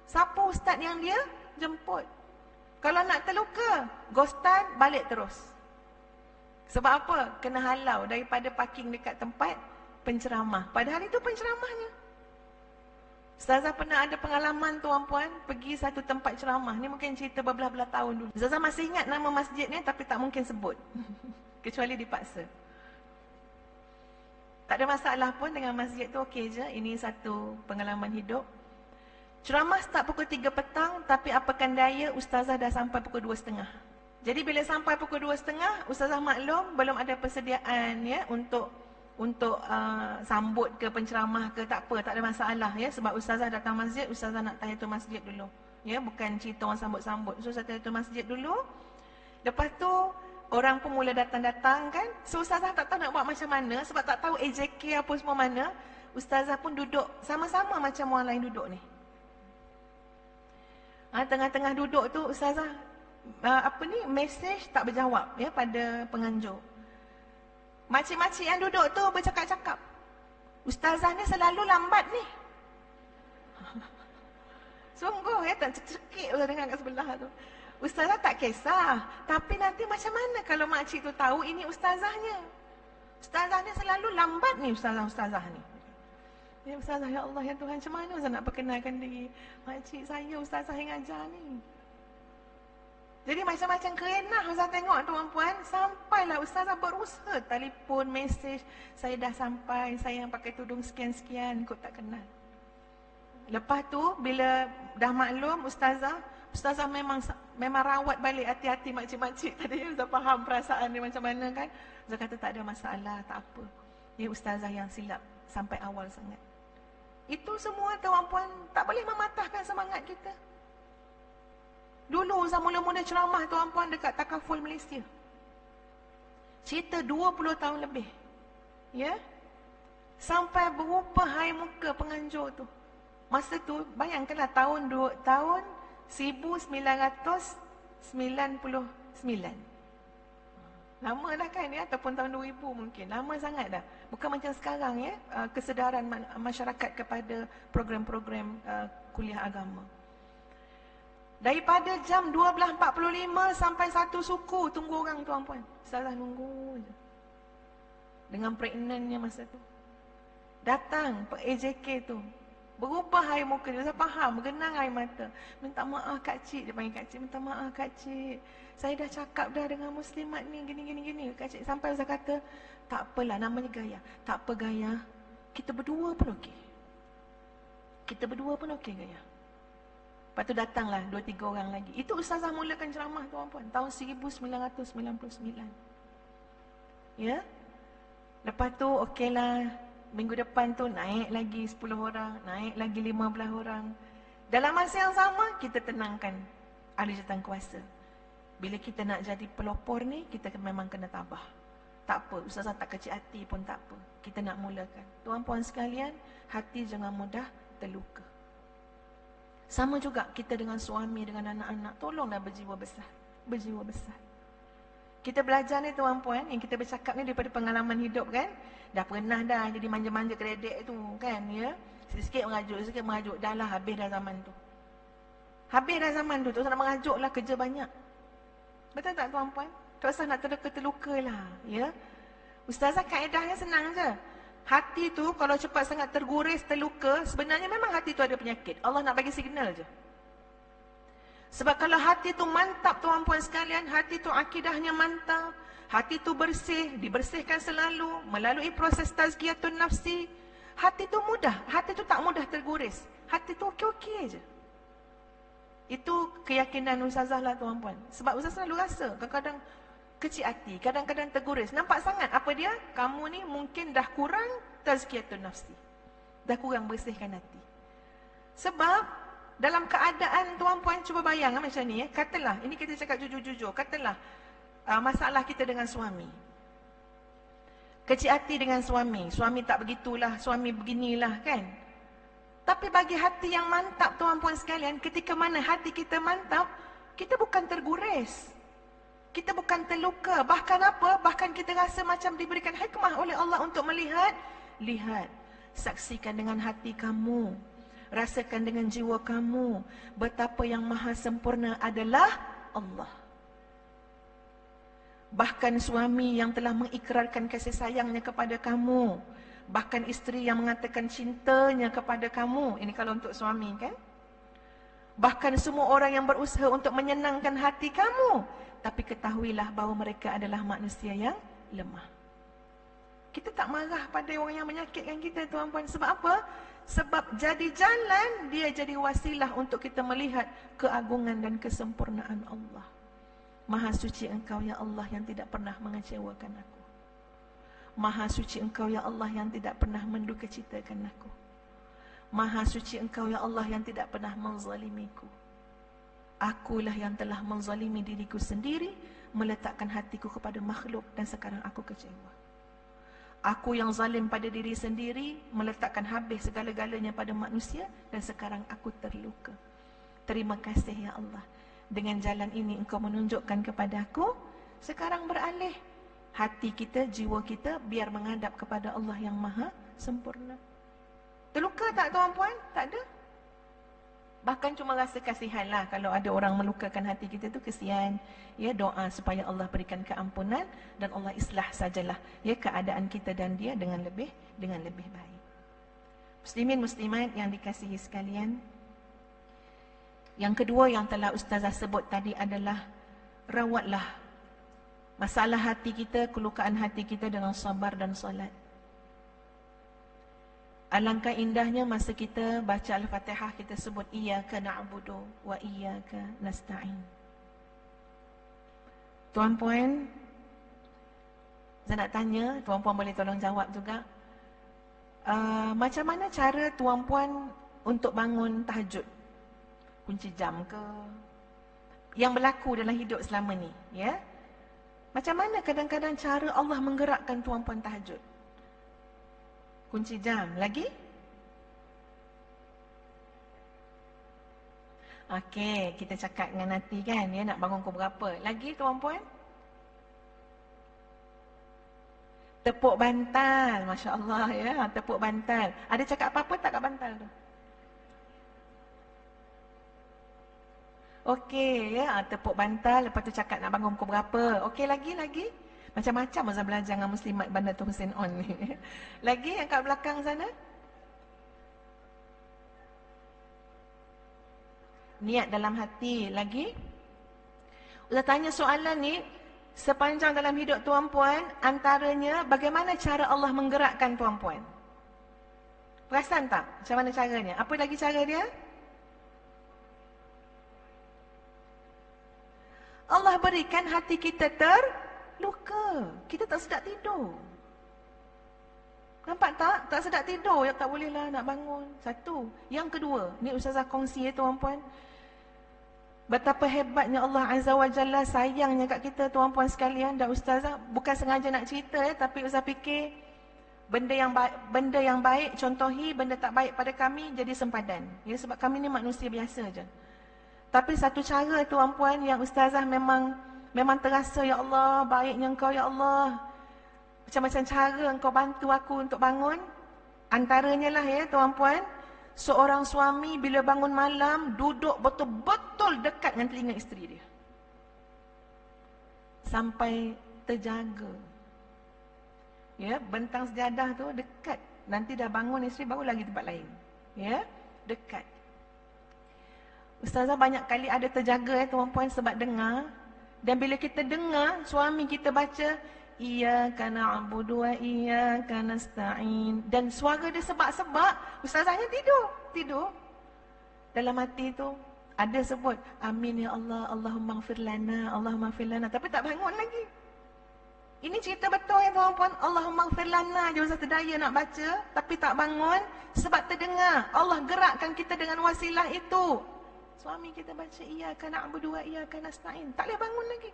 siapa ustaz yang dia jemput. Kalau nak terluka, ghostan, balik terus. Sebab apa? Kena halau daripada parking dekat tempat penceramah. Padahal itu penceramahnya. Ustazah pernah ada pengalaman tuan-puan, pergi satu tempat ceramah. Ni mungkin cerita berbelah-belah tahun dulu. Ustazah masih ingat nama masjid ni, tapi tak mungkin sebut. Kecuali dipaksa. Tak ada masalah pun dengan masjid tu, okey je. Ini satu pengalaman hidup. Ceramah start pukul 3 petang, tapi apakan daya ustazah dah sampai pukul 2.30. Jadi bila sampai pukul 2.30, ustazah maklum belum ada persediaan ya untuk untuk sambut ke penceramah ke, tak apa, tak ada masalah ya. Sebab ustazah datang masjid, ustazah nak tahiyatul masjid dulu. Ya, bukan cerita orang sambut-sambut. So ustazah tahiyatul masjid dulu. Lepas tu orang pun mula datang-datang kan. So ustazah tak tahu nak buat macam mana sebab tak tahu AJK apa semua mana. Ustazah pun duduk sama-sama macam orang lain duduk ni. Tengah-tengah duduk tu ustazah mesej tak berjawab ya pada penganjur. Makcik-makcik yang duduk tu bercakap-cakap. Ustazah ni selalu lambat ni. Sungguh ya, tak cekik lah dengan kat sebelah tu. Ustazah tak kisah. Tapi nanti macam mana kalau makcik tu tahu ini ustazahnya? Ustazah ni selalu lambat ni ustazah ni. Ya ustazah, ya Allah, ya Tuhan, macam mana saya nak perkenalkan diri makcik saya, ustazah yang ajar ni. Jadi macam-macam kerenah ustazah tengok tuan-puan. Sampailah ustazah berusaha telefon, mesej, saya dah sampai, saya yang pakai tudung sekian-sekian, kot tak kenal. Lepas tu bila dah maklum ustazah memang rawat balik hati-hati makcik-makcik tadi. Ustazah faham perasaan dia macam mana kan. Ustazah kata tak ada masalah, tak apa. Dia ustazah yang silap sampai awal sangat. Itu semua tuan-puan tak boleh mematahkan semangat kita. Dulu saya mula-mula ceramah tuan-puan dekat Takaful Malaysia. Cerita 20 tahun lebih. Ya. Sampai berubah hai muka penganjur tu. Masa tu bayangkanlah tahun 1999. Lama dah kan ya, ataupun tahun 2000 mungkin. Lama sangat dah. Bukan macam sekarang ya, kesedaran masyarakat kepada program-program kuliah agama. Daripada jam 12.45 sampai 1 suku tunggu orang tuan-puan. Ustazah nunggu je. Dengan pregnantnya masa tu. Datang AJK tu. Berubah air muka dia. Saya faham, bergenang air mata. Minta maaf kak cik, dia panggil kak cik. Minta maaf kak cik, saya dah cakap dah dengan muslimat ni gini. Kak cik sampai saya kata, tak apalah, namanya gaya. Tak apa gaya, kita berdua pun okey. Gaya. Lepas tu datanglah 2-3 orang lagi. Itu ustazah mulakan ceramah tuan-puan tahun 1999. Ya. Lepas tu okeylah, minggu depan tu naik lagi 10 orang, naik lagi 15 orang. Dalam masa yang sama kita tenangkan ahli jawatankuasa. Bila kita nak jadi pelopor ni, kita memang kena tabah. Tak apa, ustazah tak kecil hati pun tak apa. Kita nak mulakan. Tuan-puan sekalian, hati jangan mudah terluka. Sama juga kita dengan suami, dengan anak-anak. Tolonglah berjiwa besar. Kita belajar ni tuan-puan, yang kita bercakap ni daripada pengalaman hidup kan. Dah pernah dah jadi manja-manja kredit tu kan ya. Sikit-sikit mengajuk. Dah lah, habis dah zaman tu. Tak usah nak mengajuk lah, kerja banyak. Betul tak tuan-puan? Tak usah nak terluka lah ya. Ustazah kaedahnya senang je. Hati tu kalau cepat sangat terguris, terluka, sebenarnya memang hati tu ada penyakit. Allah nak bagi signal je. Sebab kalau hati tu mantap tuan-puan sekalian, hati tu akidahnya mantap, hati tu bersih, dibersihkan selalu melalui proses tazkiyatun nafsi, hati tu tak mudah terguris. Hati tu okey-okey je. Itu keyakinan ustazah lah tuan-puan. Sebab ustazah selalu rasa kadang-kadang kecil hati, kadang-kadang terguris. Nampak sangat apa dia? Kamu ni mungkin dah kurang tazkiyatun nafsi. Dah kurang bersihkan hati. Sebab dalam keadaan tuan-puan cuba bayang macam ni ya. Katalah, ini kita cakap jujur-jujur. Katalah masalah kita dengan suami. Kecil hati dengan suami. Suami tak begitulah, suami beginilah kan. Tapi bagi hati yang mantap tuan-puan sekalian, ketika mana hati kita mantap, kita bukan terguris. Kita bukan terluka. Bahkan apa? Bahkan kita rasa macam diberikan hikmah oleh Allah untuk melihat. Lihat. Saksikan dengan hati kamu. Rasakan dengan jiwa kamu. Betapa yang maha sempurna adalah Allah. Bahkan suami yang telah mengikrarkan kasih sayangnya kepada kamu. Bahkan isteri yang mengatakan cintanya kepada kamu. Ini kalau untuk suami kan? Bahkan semua orang yang berusaha untuk menyenangkan hati kamu. Tapi ketahuilah bahawa mereka adalah manusia yang lemah. Kita tak marah pada orang yang menyakitkan kita tuan-puan. Sebab apa? Sebab jadi jalan, dia jadi wasilah untuk kita melihat keagungan dan kesempurnaan Allah. Maha suci Engkau ya Allah yang tidak pernah mengecewakan aku. Maha suci Engkau ya Allah yang tidak pernah mendukacitakan aku. Maha suci Engkau ya Allah yang tidak pernah menzalimiku. Akulah yang telah menzalimi diriku sendiri, meletakkan hatiku kepada makhluk, dan sekarang aku kecewa. Aku yang zalim pada diri sendiri, meletakkan habis segala-galanya pada manusia, dan sekarang aku terluka. Terima kasih ya Allah. Dengan jalan ini Engkau menunjukkan kepada aku, sekarang beralih hati kita, jiwa kita biar menghadap kepada Allah yang maha sempurna. Terluka tak tuan-puan? Tak ada. Bahkan cuma rasa kasihan lah kalau ada orang melukakan hati kita tu, kesian. Ya, doa supaya Allah berikan keampunan dan Allah islah sajalah ya keadaan kita dan dia dengan lebih baik. Muslimin muslimat yang dikasihi sekalian. Yang kedua yang telah ustazah sebut tadi adalah rawatlah masalah hati kita, kelukaan hati kita dengan sabar dan solat. Alangkah indahnya masa kita baca Al-Fatihah, kita sebut Iyyaka na'budu wa iyyaka nasta'in. Tuan-puan, saya nak tanya, tuan-puan boleh tolong jawab juga. Macam mana cara tuan-puan untuk bangun tahajud? Kunci jam ke? Yang berlaku dalam hidup selama ni, ya? Macam mana kadang-kadang cara Allah menggerakkan tuan-puan tahajud? Kunci jam. Lagi? Okey, kita cakap dengan Nati kan, ya, nak bangun pukul berapa? Lagi tuan-puan? Tepuk bantal, Masya Allah ya, tepuk bantal. Ada cakap apa-apa tak kat bantal tu? Okey ya, tepuk bantal, lepas tu cakap nak bangun pukul berapa? Okey, lagi? Macam-macam Ustaz belajar dengan Muslimat Bandar Tun Hussein On ni. Lagi yang kat belakang sana? Niat dalam hati. Lagi? Ustaz tanya soalan ni, sepanjang dalam hidup tuan-puan, antaranya bagaimana cara Allah menggerakkan tuan-puan? Perasan tak? Macam mana caranya? Apa lagi cara dia? Allah berikan hati kita terluka. Kita tak sedap tidur. Nampak tak? Tak sedap tidur. Ya, tak bolehlah nak bangun. Satu. Yang kedua, ni Ustazah kongsi ya tuan-puan. Betapa hebatnya Allah Azza wa Jalla, sayangnya kat kita tuan-puan sekalian. Dan Ustazah bukan sengaja nak cerita ya, tapi Ustazah fikir benda yang baik contohi, benda tak baik pada kami jadi sempadan. Ya, sebab kami ni manusia biasa je. Tapi satu cara tuan-puan yang Ustazah memang terasa, ya Allah, baiknya Engkau ya Allah. Macam-macam cara Engkau bantu aku untuk bangun. Antaranya lah ya tuan-puan, seorang suami bila bangun malam duduk betul-betul dekat dengan telinga isteri dia. Sampai terjaga. Ya, bentang sejadah tu dekat. Nanti dah bangun isteri baru lagi tempat lain. Ya, dekat. Ustazah banyak kali ada terjaga tuan-puan sebab dengar. Dan bila kita dengar suami kita baca Iyyaka na'budu wa iyyaka nasta'in, dan suara dia sebab-sebab, ustazahnya tidur. Dalam hati tu ada sebut amin ya Allah, Allahumma ighfir lana, Allahumma ighfir lana, tapi tak bangun lagi. Ini cerita betul ya tuan-puan. Allahumma ighfir lana je ustaz terdaya nak baca, tapi tak bangun sebab terdengar. Allah gerakkan kita dengan wasilah itu. Suami kita baca Iyyaka na'budu wa iyyaka nasta'in, tak boleh bangun lagi.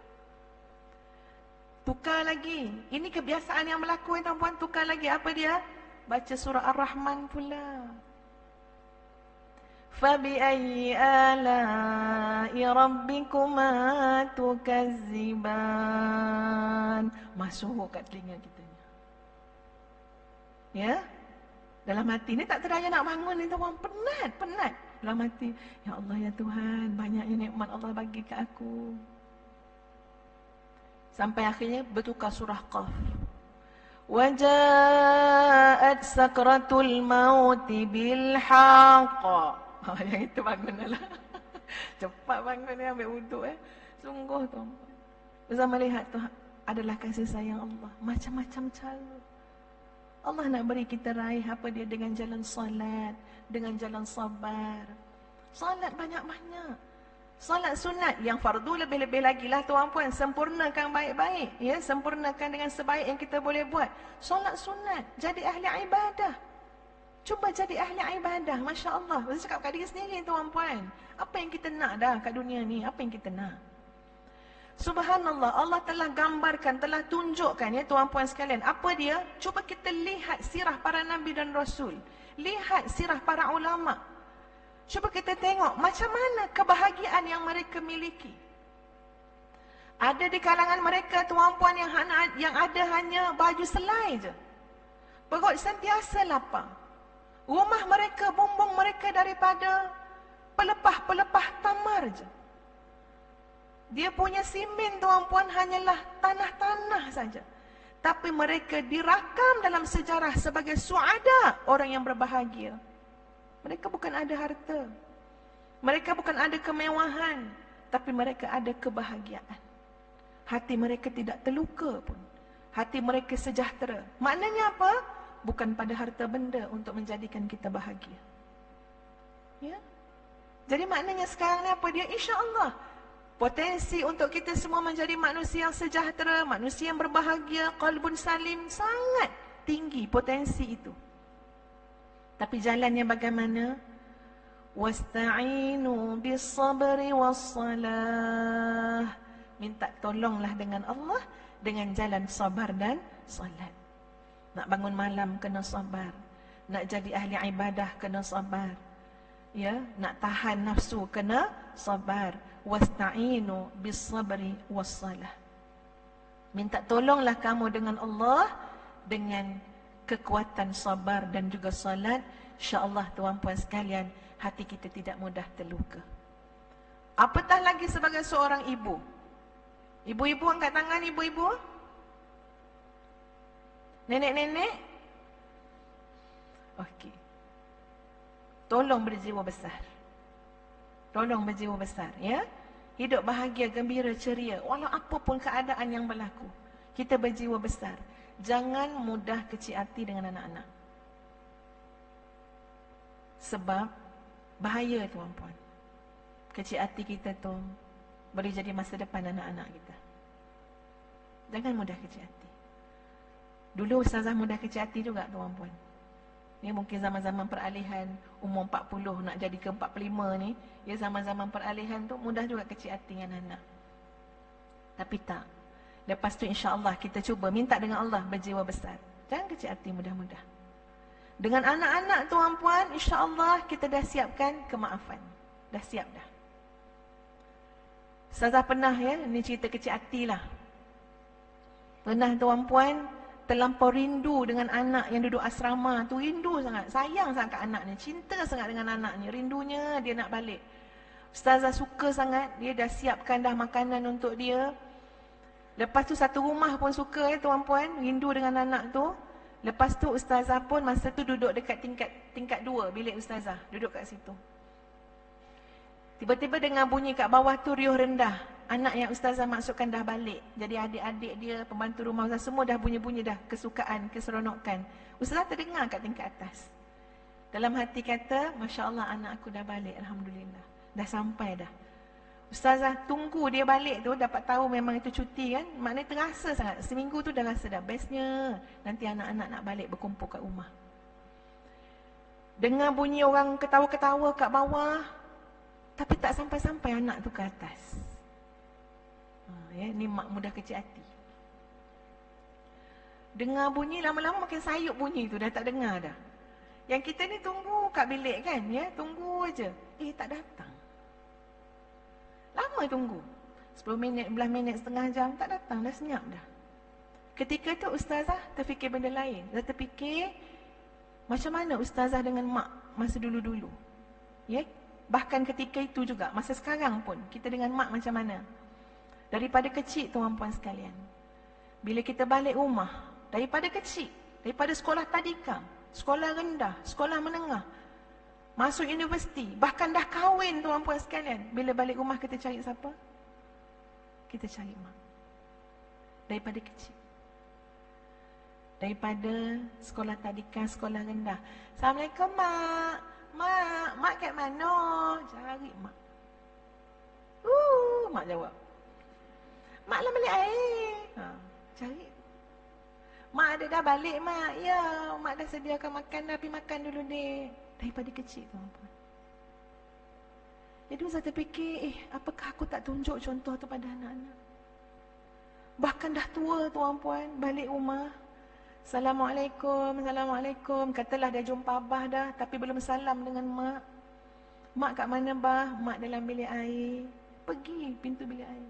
Tukar lagi. Ini kebiasaan yang berlaku ya tuan-puan. Tukar lagi. Apa dia? Baca surah Ar-Rahman pula. Fabi'ayyi ala'i rabbikuma tukazziban. Masuk kat telinga kita. Ya? Dalam hati ni tak terdaya nak bangun ni tuan-puan. Penat. Dalam hati, ya Allah ya Tuhan, banyaknya nikmat Allah bagi ke aku. Sampai akhirnya bertukar surah Qaf. Waja'at sakratul mauti bil haqq. Yang itu bangunlah. Cepat bangun ni, ambil wuduk Sungguh tuan-puan. Ustaz melihat tu adalah kasih sayang Allah. Macam-macam cara. Allah nak beri kita raih apa dia dengan jalan salat, dengan jalan sabar. Salat banyak-banyak. Solat sunat yang fardu lebih-lebih lagi lah tuan-puan, sempurnakan baik-baik, ya, sempurnakan dengan sebaik yang kita boleh buat. Solat sunat, jadi ahli ibadah. Cuba jadi ahli ibadah, Masya Allah. Saya cakap kat diri sendiri tuan-puan, apa yang kita nak dah kat dunia ni, apa yang kita nak? Subhanallah, Allah telah gambarkan, telah tunjukkan, ya tuan-puan sekalian. Apa dia? Cuba kita lihat sirah para Nabi dan Rasul. Lihat sirah para ulama'. Cuba kita tengok macam mana kebahagiaan yang mereka miliki. Ada di kalangan mereka tuan-puan yang ada hanya baju selai je. Perut sentiasa lapar. Rumah mereka, bumbung mereka daripada pelepah-pelepah tamar je. Dia punya simen tuan-puan hanyalah tanah-tanah saja. Tapi mereka dirakam dalam sejarah sebagai suada, orang yang berbahagia. Mereka bukan ada harta. Mereka bukan ada kemewahan. Tapi mereka ada kebahagiaan. Hati mereka tidak terluka pun. Hati mereka sejahtera. Maknanya apa? Bukan pada harta benda untuk menjadikan kita bahagia. Ya? Jadi maknanya sekarang ni apa dia? InsyaAllah. Potensi untuk kita semua menjadi manusia yang sejahtera, manusia yang berbahagia, qalbun salim, sangat tinggi potensi itu. Tapi jalannya bagaimana? Wasta'inu bis-sabri was-salah. Minta tolonglah dengan Allah dengan jalan sabar dan salat. Nak bangun malam kena sabar. Nak jadi ahli ibadah kena sabar. Ya, nak tahan nafsu kena sabar. Wasta'inu bis-sabri was-salah. Minta tolonglah kamu dengan Allah dengan kekuatan sabar dan juga salat. InsyaAllah tuan-puan sekalian, hati kita tidak mudah terluka. Apatah lagi sebagai seorang ibu. Ibu-ibu angkat tangan, ibu-ibu. Nenek-nenek. Okey. Tolong berjiwa besar. Tolong berjiwa besar, ya. Hidup bahagia, gembira, ceria, walau apapun keadaan yang berlaku. Kita berjiwa besar. Jangan mudah kecil hati dengan anak-anak. Sebab bahaya tuan-puan. Kecil hati kita tu boleh jadi masa depan anak-anak kita. Jangan mudah kecil hati. Dulu ustazah mudah kecil hati juga tuan-puan. Ni mungkin zaman-zaman peralihan umur 40 nak jadi ke 45 ni, ya, zaman-zaman peralihan tu mudah juga kecil hati dengan anak. Tapi tak. Lepas tu insya-Allah kita cuba minta dengan Allah berjiwa besar. Jangan kecil hati mudah-mudah. Dengan anak-anak tuan-puan, insya-Allah kita dah siapkan kemaafan. Dah siap dah. Ustazah pernah, ya, ni cerita kecil hati lah. Pernah tuan-puan terlampau rindu dengan anak yang duduk asrama tu, rindu sangat, sayang sangat kat anak ni, cinta sangat dengan anak ni, rindunya dia nak balik. Ustazah suka sangat, dia dah siapkan dah makanan untuk dia. Lepas tu satu rumah pun suka, ya tuan-puan, rindu dengan anak tu. Lepas tu ustazah pun masa tu duduk dekat tingkat 2 bilik ustazah, duduk kat situ. Tiba-tiba dengar bunyi kat bawah tu riuh rendah. Anak yang ustazah masukkan dah balik. Jadi adik-adik dia, pembantu rumah ustazah semua dah bunyi-bunyi dah, kesukaan, keseronokan. Ustazah terdengar kat tingkat atas. Dalam hati kata, Masya Allah anak aku dah balik, Alhamdulillah. Dah sampai dah. Ustazah tunggu dia balik tu, dapat tahu memang itu cuti kan. Maknanya terasa sangat, seminggu tu dah rasa dah bestnya nanti anak-anak nak balik berkumpul kat rumah. Dengar bunyi orang ketawa-ketawa kat bawah, tapi tak sampai-sampai anak tu ke atas. Ya, ni mak mudah kecil hati. Dengar bunyi, lama-lama makin sayup bunyi tu, dah tak dengar dah. Yang kita ni tunggu kat bilik kan, ya, tunggu aja. Tak datang. Lama tunggu. 10 minit, 15 minit, setengah jam, tak datang, dah senyap dah. Ketika tu ustazah terfikir benda lain. Dia terfikir macam mana ustazah dengan mak masa dulu-dulu. Ya? Bahkan ketika itu juga, masa sekarang pun, kita dengan mak macam mana. Daripada kecil tuan-puan sekalian. Bila kita balik rumah, daripada kecil, daripada sekolah tadika, sekolah rendah, sekolah menengah, masuk universiti, bahkan dah kahwin tuan-puan sekalian. Bila balik rumah kita cari siapa? Kita cari mak. Daripada kecil. Daripada sekolah tadika, sekolah rendah. Assalamualaikum mak. Mak kat mana? Cari mak. mak jawab. Mak lah balik air. Cari. Mak ada dah balik mak. Ya, mak dah sediakan makan dah, pergi makan dulu dek. Daripada kecil tuan-puan. Jadi saya terfikir, apakah aku tak tunjuk contoh tu pada anak-anak? Bahkan dah tua tuan-puan, balik rumah. Assalamualaikum, Assalamualaikum. Katalah dia jumpa abah dah, tapi belum salam dengan mak. Mak kat mana bah? Mak dalam bilik air. Pergi pintu bilik air.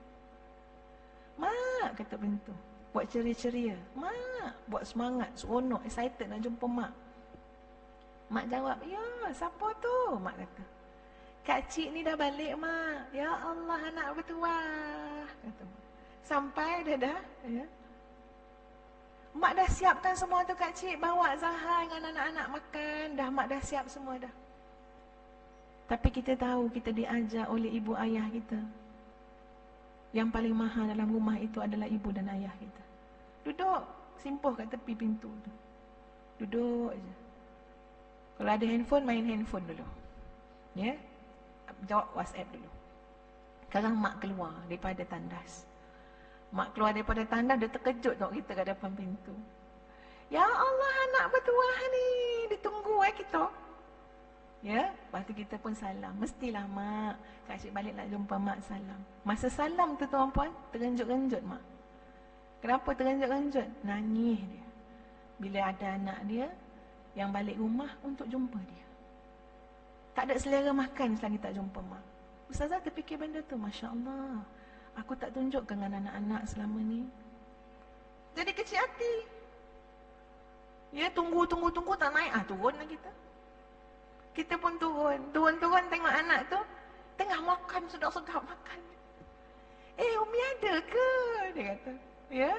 Mak, kata pintu. Buat ceria-ceria. Mak, buat semangat, seronok, excited nak jumpa mak. Mak jawab, ya, siapa tu? Mak kata, Kak Cik ni dah balik mak. Ya Allah, anak bertuah, kata mak. Sampai dah, ya. Mak dah siapkan semua tu Kak Cik, bawa Zahar dengan anak-anak makan. Dah mak dah siap semua dah. Tapi kita tahu kita diajar oleh ibu ayah kita. Yang paling mahal dalam rumah itu adalah ibu dan ayah kita. Duduk, simpuh kat tepi pintu tu. Duduk je. Kalau ada handphone, main handphone dulu. Ya? Jawab WhatsApp dulu. Sekarang mak keluar daripada tandas. Mak keluar daripada tandas, dia terkejut tengok kita kat depan pintu. Ya Allah, anak bertuah ni. Ditunggu kita. Ya, lepas tu kita pun salam. Mestilah mak, Kak Cik balik nak jumpa mak, salam. Masa salam tu tuan-puan, terenjut-renjut mak. Kenapa terenjut-renjut? Nangis dia. Bila ada anak dia yang balik rumah untuk jumpa dia. Tak ada selera makan selagi tak jumpa mak. Ustazah terfikir benda tu, Masya Allah. Aku tak tunjukkan dengan anak-anak selama ni. Jadi kecil hati. Ya, tunggu tak naik. Turun lah kita. Kita pun turun tengok anak tu tengah makan, sedap-sedap makan. Umi ada ke? Dia kata. Ya.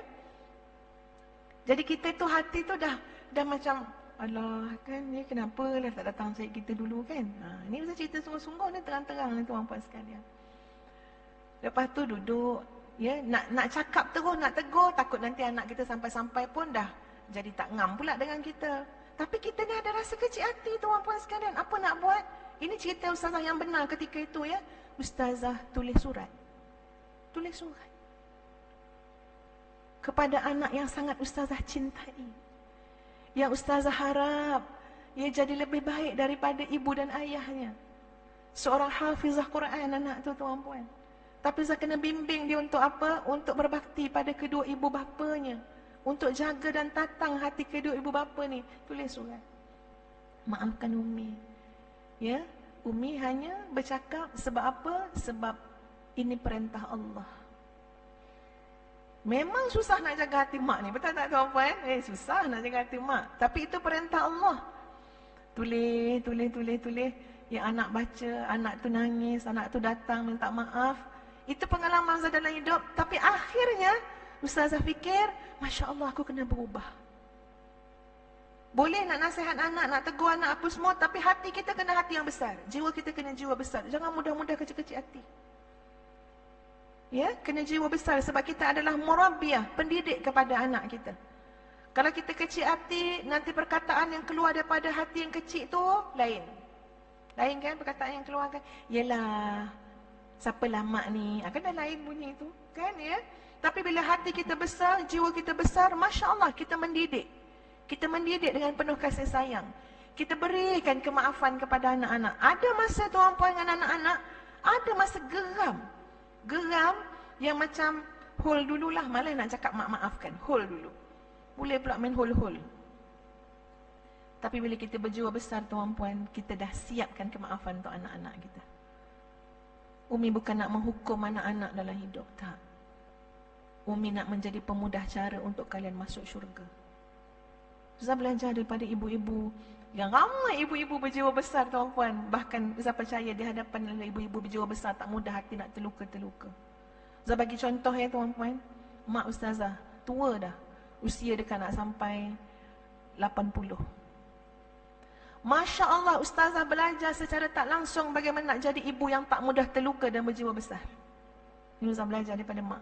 Jadi kita tu hati tu dah macam, alah kan ni kenapa lah tak datang cari kita dulu kan. Ni saya cerita sungguh-sungguh ni, terang-terang ni tuan-puan sekalian. Lepas tu duduk, ya, nak cakap terus, nak tegur, takut nanti anak kita sampai-sampai pun dah jadi tak ngam pula dengan kita. Tapi kita ni ada rasa kecil hati tuan-puan sekalian. Apa nak buat? Ini cerita ustazah yang benar ketika itu ya. Ustazah tulis surat. Tulis surat. Kepada anak yang sangat ustazah cintai. Yang ustazah harap ia jadi lebih baik daripada ibu dan ayahnya. Seorang hafizah Quran anak tu tuan-puan. Tapi saya kena bimbing dia untuk apa? Untuk berbakti pada kedua ibu bapanya. Untuk jaga dan tatang hati kedua ibu bapa ni. Tulis surat. Maafkan Umi. Ya, Umi hanya bercakap sebab apa? Sebab ini perintah Allah. Memang susah nak jaga hati mak ni. Betul tak tuan-puan? Susah nak jaga hati mak. Tapi itu perintah Allah. Tulis. Yang anak baca, anak tu nangis, anak tu datang minta maaf. Itu pengalaman saya dalam hidup. Tapi akhirnya Ustazah fikir, Masya Allah aku kena berubah. Boleh nak nasihat anak, nak tegur anak apa semua, tapi hati kita kena hati yang besar. Jiwa kita kena jiwa besar. Jangan mudah-mudah kecil-kecil hati. Ya, kena jiwa besar sebab kita adalah murabbiyah, pendidik kepada anak kita. Kalau kita kecil hati, nanti perkataan yang keluar daripada hati yang kecil tu lain. Lain kan perkataan yang keluar kan? Yelah, siapalah mak ni? Kan dah lain bunyi tu, kan ya? Tapi bila hati kita besar, jiwa kita besar, Masya Allah kita mendidik. Kita mendidik dengan penuh kasih sayang. Kita berikan kemaafan kepada anak-anak. Ada masa tuan-puan dengan anak-anak, ada masa geram. Geram yang macam hold dululah, malah nak cakap maafkan. Hold dulu. Boleh pula main hold. Tapi bila kita berjiwa besar tuan-puan, kita dah siapkan kemaafan untuk anak-anak kita. Umi bukan nak menghukum anak-anak dalam hidup, tak. Umi nak menjadi pemudah cara untuk kalian masuk syurga. Ustaz belajar daripada ibu-ibu yang ramai ibu-ibu berjiwa besar tuan-puan. Bahkan Ustaz percaya di hadapan ibu-ibu berjiwa besar tak mudah hati nak terluka-terluka. Ustaz bagi contoh ya tuan-puan. Mak Ustazah tua dah. Usia dekat nak sampai 80. Masya Allah Ustazah belajar secara tak langsung bagaimana nak jadi ibu yang tak mudah terluka dan berjiwa besar. Ini Ustaz belajar daripada mak.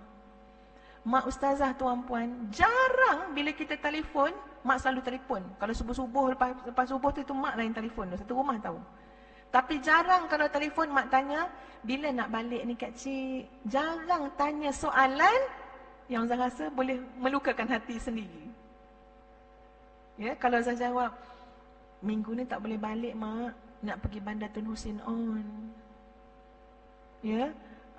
Mak Ustazah tuan-puan, jarang bila kita telefon, mak selalu telefon. Kalau subuh-subuh, lepas subuh tu mak lain telefon. Satu rumah tahu. Tapi jarang kalau telefon mak tanya, bila nak balik ni Kak Cik? Jarang tanya soalan yang Zah rasa boleh melukakan hati sendiri. Ya, kalau Zah jawab, minggu ni tak boleh balik mak, nak pergi Bandar Tun Hussein On. Ya,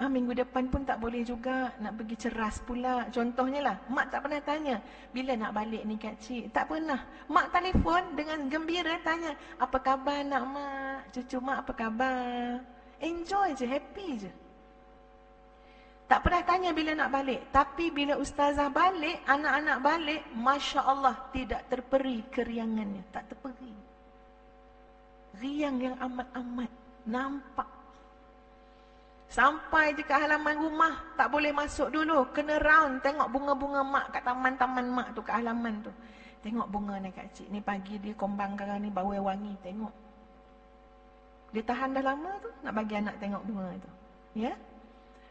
minggu depan pun tak boleh juga, nak pergi Ceras pula. Contohnya lah, mak tak pernah tanya, bila nak balik ni Kak Cik? Tak pernah. Mak telefon dengan gembira tanya, apa khabar nak mak? Cucu mak apa khabar? Enjoy je, happy je. Tak pernah tanya bila nak balik. Tapi bila ustazah balik, anak-anak balik, Masya Allah, tidak terperi keriangannya. Tak terperi. Riang yang amat-amat nampak. Sampai je ke halaman rumah, tak boleh masuk dulu. Kena round, tengok bunga-bunga mak kat taman-taman mak tu, kat halaman tu. Tengok bunga ni Kak Cik, ni pagi dia kombang karang ni bau wangi, tengok. Dia tahan dah lama tu, nak bagi anak tengok bunga tu. Ya?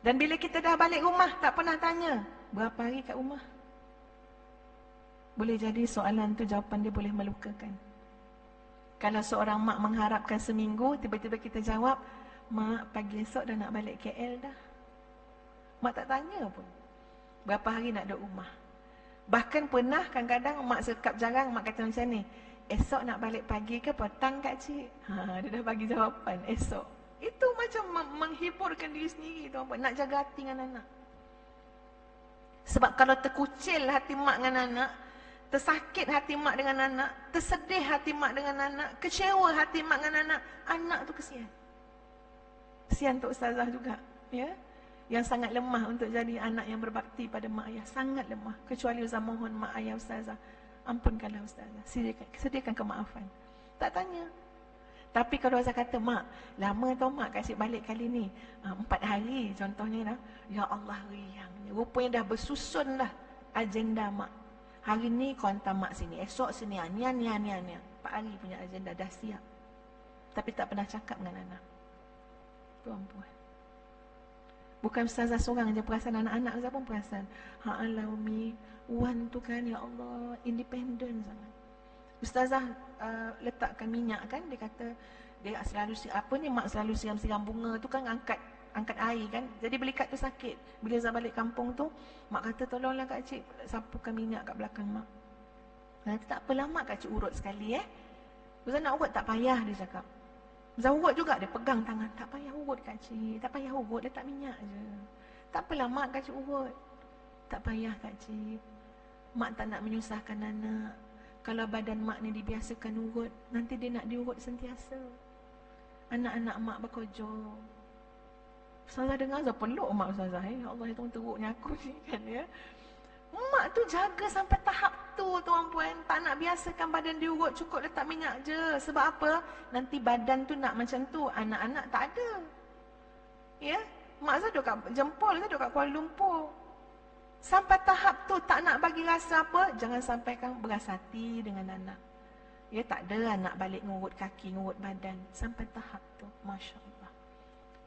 Dan bila kita dah balik rumah, tak pernah tanya, berapa hari kat rumah? Boleh jadi soalan tu jawapan dia boleh melukakan. Kalau seorang mak mengharapkan seminggu, tiba-tiba kita jawab, mak pagi esok dah nak balik KL dah. Mak tak tanya pun, berapa hari nak duduk rumah. Bahkan pernah kadang-kadang mak sekap jarang, mak kata macam ni, esok nak balik pagi ke petang Kak Cik? Dia dah bagi jawapan, esok. Itu macam menghiburkan diri sendiri, tuan-puan. Nak jaga hati dengan anak. Sebab kalau terkucil hati mak dengan anak, tersakit hati mak dengan anak, tersedih hati mak dengan anak, kecewa hati mak dengan anak, anak tu kesian. Kesian untuk ustazah juga, ya. Yang sangat lemah untuk jadi anak yang berbakti pada mak ayah. Sangat lemah. Kecuali Ustazah mohon mak ayah ustazah, ampunkanlah ustazah, sediakan kemaafan. Tak tanya. Tapi kalau Ustazah kata, mak, lama tau mak Kak Cik balik kali ni, 4 hari contohnya dah. Ya Allah, riangnya. Rupanya dah bersusun dah agenda mak. Hari ni kau hantar mak sini, esok sini, ni. 4 hari punya agenda dah siap. Tapi tak pernah cakap dengan anak. Tuan-puan. Bukan Ustazah seorang je perasan, anak-anak Ustazah pun perasan. Ha'alah Umi, Wan tu kan, ya Allah, independen sangat. Ustazah letakkan minyak kan, dia kata dia selalu mak selalu siram bunga tu kan, angkat air kan. Jadi belikat tu sakit. Bila Ustazah balik kampung tu, mak kata tolonglah Kak Cik sapukan minyak kat belakang mak. Nanti tak apalah mak, Kak Cik urut sekali Ustazah nak urut tak payah, dia cakap. Ustazah urut juga, dia pegang tangan, tak payah urut Kak Cik, tak payah urut, letak minyak je. Tak apalah mak, Kak Cik urut. Tak payah Kak Cik, mak tak nak menyusahkan anak. Kalau badan mak ni dibiasakan urut, nanti dia nak diurut sentiasa. Anak-anak mak berkojol. Ustazah dengar, Ustazah peluk mak Ustazah. Ya Allah, itu teruknya aku ni kan ya. Mak tu jaga sampai tahap tu tuan-puan. Tak nak biasakan badan diurut, cukup letak minyak je. Sebab apa? Nanti badan tu nak macam tu, anak-anak tak ada. Ya, mak saya duduk kat Jempol, saya duduk kat Kuala Lumpur. Sampai tahap tu tak nak bagi rasa apa, jangan sampaikan beras hati dengan anak. Ya, tak ada anak balik ngurut kaki, ngurut badan. Sampai tahap tu, Masya Allah.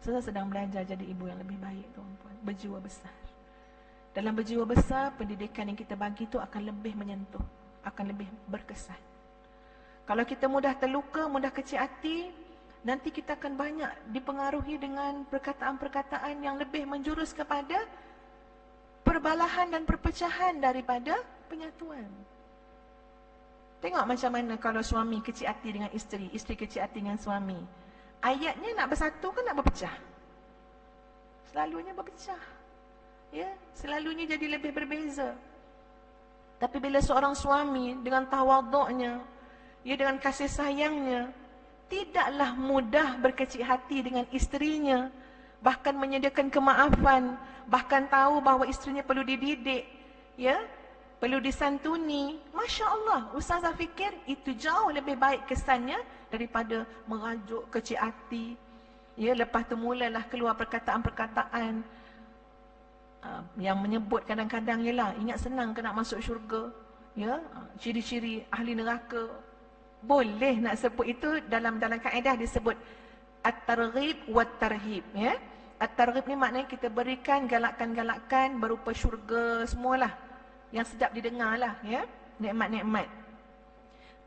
Saya sedang belajar jadi ibu yang lebih baik tuan-puan. Berjiwa besar. Dalam berjiwa besar, pendidikan yang kita bagi tu akan lebih menyentuh, akan lebih berkesan. Kalau kita mudah terluka, mudah kecil hati, nanti kita akan banyak dipengaruhi dengan perkataan-perkataan yang lebih menjurus kepada perbalahan dan perpecahan daripada penyatuan. Tengok macam mana kalau suami kecil hati dengan isteri, isteri kecil hati dengan suami. Ayatnya nak bersatu kan nak berpecah? Selalunya berpecah. Ya, selalunya jadi lebih berbeza. Tapi bila seorang suami dengan tawaduknya, ya, dengan kasih sayangnya, tidaklah mudah berkecil hati dengan isterinya, bahkan menyediakan kemaafan, bahkan tahu bahawa isterinya perlu dididik, ya, perlu disantuni. Masya Allah, Ustazah fikir itu jauh lebih baik kesannya daripada merajuk kecil hati. Ya, lepas tu mulalah keluar perkataan-perkataan yang menyebut kadang-kadang ialah, ingat senang ke nak masuk syurga, ya, ciri-ciri ahli neraka. Boleh nak sebut itu, dalam kaedah disebut at-targhib wat-tarhib, ya. At-targhib ni maknanya kita berikan galakan-galakan berupa syurga semualah, yang sedap didengar lah, ya, nikmat-nikmat.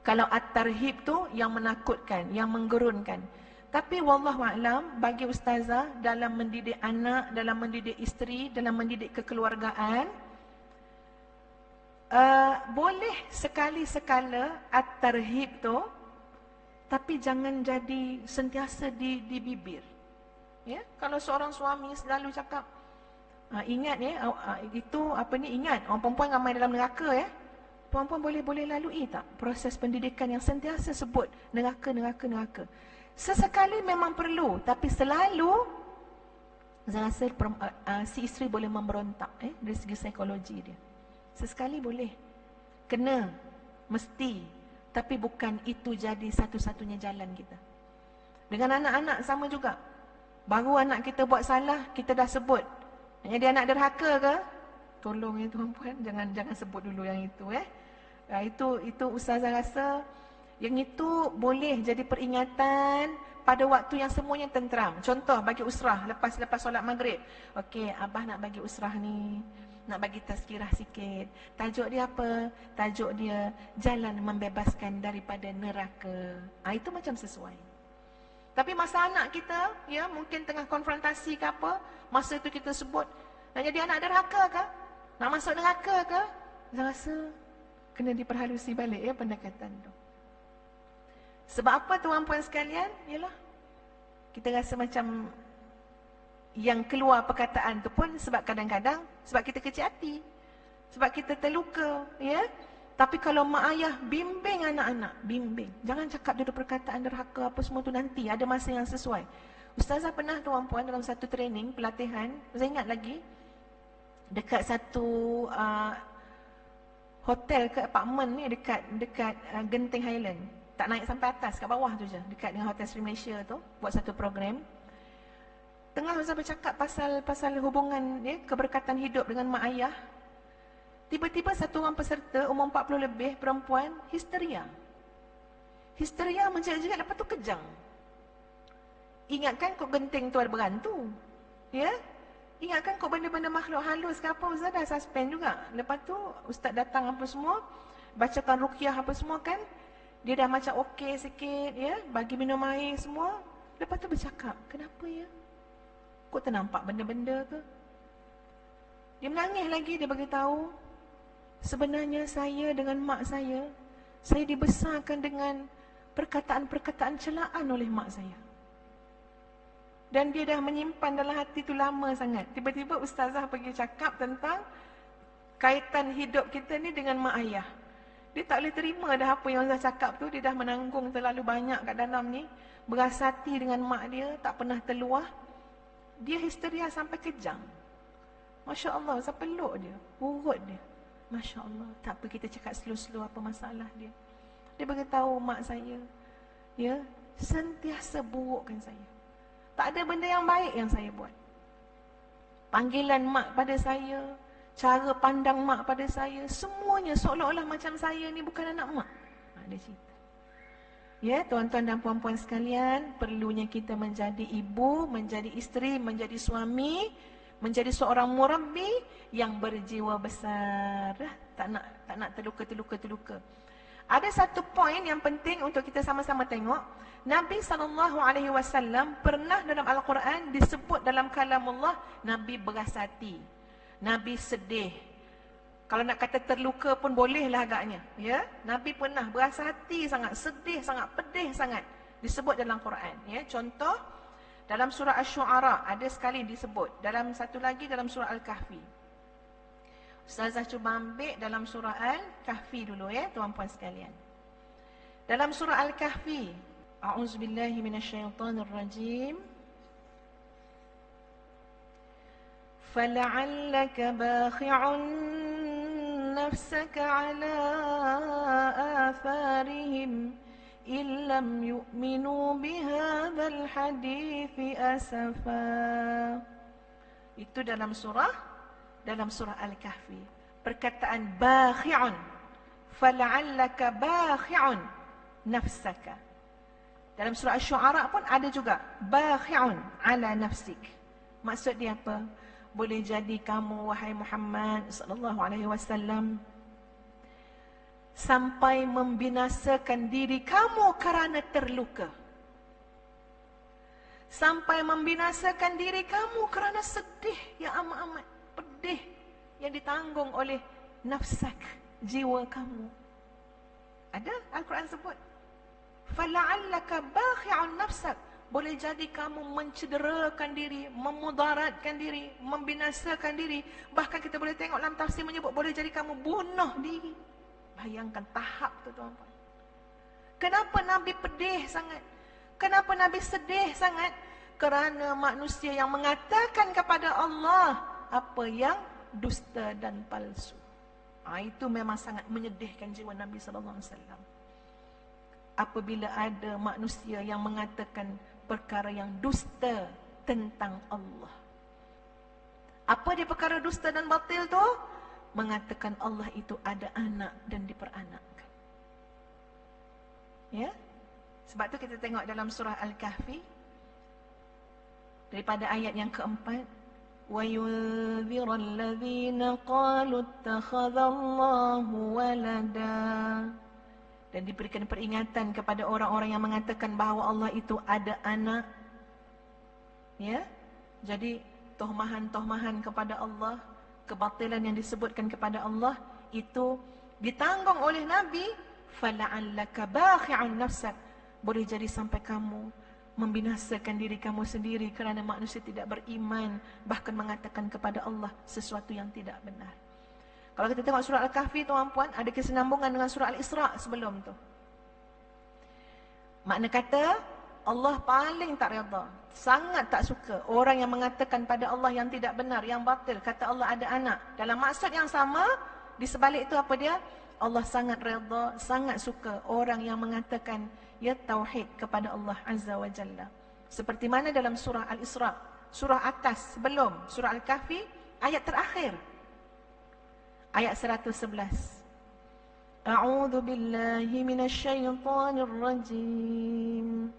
Kalau at-tarhib tu yang menakutkan, yang menggerunkan. Tapi wallahu a'lam, bagi ustazah dalam mendidik anak, dalam mendidik isteri, dalam mendidik kekeluargaan, boleh sekali-sekala at-tarhib tu, tapi jangan jadi sentiasa di bibir. Ya, kalau seorang suami selalu cakap, ingat ya, itu apa ni, ingat orang perempuan ramai dalam neraka ya. Perempuan boleh lalui tak proses pendidikan yang sentiasa sebut neraka. Sesekali memang perlu, tapi selalu saya rasa si isteri boleh memberontak dari segi psikologi dia. Sesekali boleh, kena, mesti, tapi bukan itu jadi satu-satunya jalan kita. Dengan anak-anak sama juga. Baru anak kita buat salah, kita dah sebut. Dia anak derhaka ke? Tolong ya tuan-puan, jangan sebut dulu yang itu Itu ustazah rasa yang itu boleh jadi peringatan pada waktu yang semuanya tenteram. Contoh bagi usrah, lepas solat maghrib. Okey, abah nak bagi usrah ni, nak bagi tazkirah sikit. Tajuk dia apa? Tajuk dia jalan membebaskan daripada neraka. Itu macam sesuai. Tapi masa anak kita, ya mungkin tengah konfrontasi ke apa, masa itu kita sebut, nak jadi anak derhaka ke? Nak masuk neraka ke? Saya rasa kena diperhalusi balik ya pendekatan tu. Sebab apa tuan-puan sekalian? Yalah, kita rasa macam yang keluar perkataan tu pun sebab kadang-kadang sebab kita kecil hati, sebab kita terluka, ya. Tapi kalau mak ayah bimbing anak-anak, bimbing. Jangan cakap dia perkataan derhaka apa semua tu nanti, ada masa yang sesuai. Ustazah pernah tuan-puan dalam satu training, pelatihan, saya ingat lagi, dekat satu hotel ke apartmen ni dekat Genting Highland. Tak naik sampai atas, kat bawah tu je, dekat dengan Hotel Sri Malaysia tu, buat satu program. Tengah Ustazah bercakap pasal hubungan keberkatan hidup dengan mak ayah. Tiba-tiba satu orang peserta umur 40 lebih, perempuan, histeria. Histeria menjerit-jerit, lepas tu kejang. Ingatkan kok genting tu ada berantu. Ya? Ingatkan kok benda-benda makhluk halus ke apa, Ustaz dah suspend juga. Lepas tu Ustaz datang apa semua, bacakan ruqyah apa semua kan. Dia dah macam okey sikit, ya, bagi minum air semua. Lepas tu bercakap, kenapa ya? Kok ternampak benda-benda ke? Dia menangis lagi, dia beritahu, sebenarnya saya dengan mak saya dibesarkan dengan perkataan-perkataan celaan oleh mak saya. Dan dia dah menyimpan dalam hati tu lama sangat. Tiba-tiba ustazah pergi cakap tentang kaitan hidup kita ni dengan mak ayah. Dia tak boleh terima dah apa yang ustazah cakap tu. Dia dah menanggung terlalu banyak kat dalam ni. Berasati dengan mak dia, tak pernah terluah. Dia histeria sampai kejang. Masya Allah, saya peluk dia, urut dia. Masya Allah, tak apa kita cakap slow-slow apa masalah dia. Dia beritahu mak saya, ya, sentiasa burukkan saya. Tak ada benda yang baik yang saya buat. Panggilan mak pada saya, cara pandang mak pada saya, semuanya seolah-olah macam saya ni bukan anak mak. Dia cerita. Ya, tuan-tuan dan puan-puan sekalian, perlunya kita menjadi ibu, menjadi isteri, menjadi suami, menjadi seorang murabbi yang berjiwa besar. Tak nak terluka. Ada satu poin yang penting untuk kita sama-sama tengok. Nabi SAW pernah dalam Al-Quran disebut dalam kalamullah, Nabi berasa hati, Nabi sedih. Kalau nak kata terluka pun bolehlah agaknya, ya. Nabi pernah berasa hati sangat, sedih sangat, pedih sangat, disebut dalam Quran, ya. Contoh dalam surah Asy-Syu'ara ada sekali disebut, dalam satu lagi dalam surah Al-Kahfi. Ustazah cuba ambil dalam surah Al-Kahfi dulu, ya tuan-puan sekalian. Dalam surah Al-Kahfi, a'udzubillahi minasyaitonirrajim. فَلَعَلَّكَ بَاخِعٌ نَفْسَكَ عَلَى آثَارِهِمْ إِنْ لَمْ يُؤْمِنُوا بِهَذَا الْحَدِيثِ أَسَفًا. Itu dalam surah Al-Kahfi. Perkataan bakhi'un, فَلَعَلَّكَ بَاخِعٌ نَفْسَكَ. Dalam surah Asy-Syu'ara pun ada juga bakhi'un ala nafsik. Maksud dia apa? Boleh jadi kamu wahai Muhammad sallallahu alaihi wasallam sampai membinasakan diri kamu kerana terluka. sampai membinasakan diri kamu kerana sedih yang amat-amat pedih yang ditanggung oleh nafsak, jiwa kamu. Ada Al-Quran sebut, fala'allaka bakhi'un nafsak, boleh jadi kamu mencederakan diri, memudaratkan diri, membinasakan diri. Bahkan kita boleh tengok dalam tafsir menyebut boleh jadi kamu bunuh diri. Bayangkan tahap tu tuan-tuan. Kenapa Nabi pedih sangat? Kenapa Nabi sedih sangat? Kerana manusia yang mengatakan kepada Allah apa yang dusta dan palsu. Itu memang sangat menyedihkan jiwa Nabi SAW. Apabila ada manusia yang mengatakan perkara yang dusta tentang Allah. Apa dia perkara dusta dan batil tu? Mengatakan Allah itu ada anak dan diperanakkan. Ya? Sebab tu kita tengok dalam surah Al-Kahfi, daripada ayat yang keempat, وَيُنذِرَ الَّذِينَ قَالُوا اتَّخَذَ اللَّهُ وَلَدًا, dan diberikan peringatan kepada orang-orang yang mengatakan bahawa Allah itu ada anak. Ya, jadi tohmahan-tohmahan kepada Allah, kebatilan yang disebutkan kepada Allah itu ditanggung oleh Nabi. فَلَعَلَّكَ بَاخِعٌ نَفْسَكَ, boleh jadi sampai kamu membinasakan diri kamu sendiri kerana manusia tidak beriman, bahkan mengatakan kepada Allah sesuatu yang tidak benar. Kalau kita tengok surah Al-Kahfi tuan-puan, ada kesinambungan dengan surah Al-Isra' sebelum tu. Makna kata, Allah paling tak redha, sangat tak suka orang yang mengatakan pada Allah yang tidak benar, yang batil, kata Allah ada anak. Dalam maksud yang sama, di sebalik itu apa dia? Allah sangat redha, sangat suka orang yang mengatakan ya tauhid kepada Allah Azza wa Jalla. Seperti mana dalam surah Al-Isra', surah atas sebelum surah Al-Kahfi, ayat terakhir, ayat 111. A'udzu billahi minasyaitonir rajim.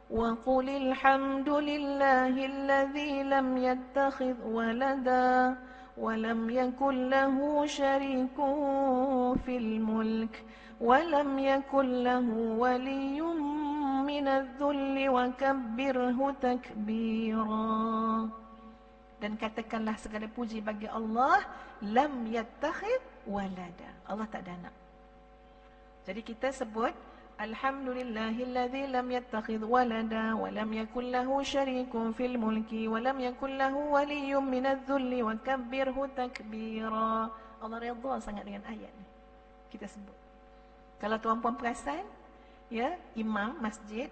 Wa qulil hamdulillahilladzi lam yattakhidh walada wa lam yakul lahu syarikun fil mulk wa lam yakul lahu waliyyun minadh-dhulli wa kabbirhu takbira. Dan katakanlah segala puji bagi Allah, lam yattakhidh walada, Allah tak ada anak. Jadi kita sebut alhamdulillahilladzi lam yattakhidh walada wa lam yakul lahu syarikun fil mulki wa lam yakul lahu waliyyun minadh-dhulli wa kabbirhu takbira. Allah redha sangat dengan ayat ni. Kita sebut. Kalau tuan-puan perasan, ya, imam masjid,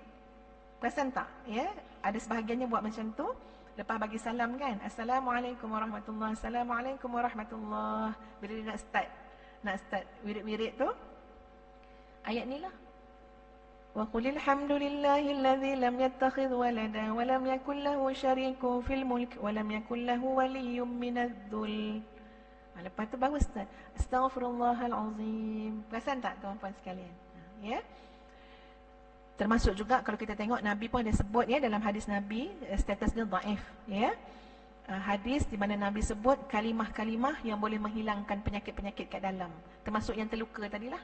perasan tak? Ya, ada sebahagiannya buat macam tu. Lepas bagi salam kan, Assalamualaikum warahmatullahi, Assalamualaikum warahmatullahi. Bila dia nak start wirid-wirid tu, ayat ni lah. Wa qulil hamdulillahilladzi lam yattakhidh walada wa lam yakul lahu syarikun fil mulk wa lam yakul lahu waliyyun minadh-dhul. Lepas tu baru start astaghfirullahal azim. Perasan tak tuan-puan sekalian? Ya. Termasuk juga kalau kita tengok Nabi pun ada sebut ya, dalam hadis Nabi, status dia dhaif ya. Hadis di mana Nabi sebut kalimah-kalimah yang boleh menghilangkan penyakit-penyakit kat dalam, termasuk yang terluka tadilah,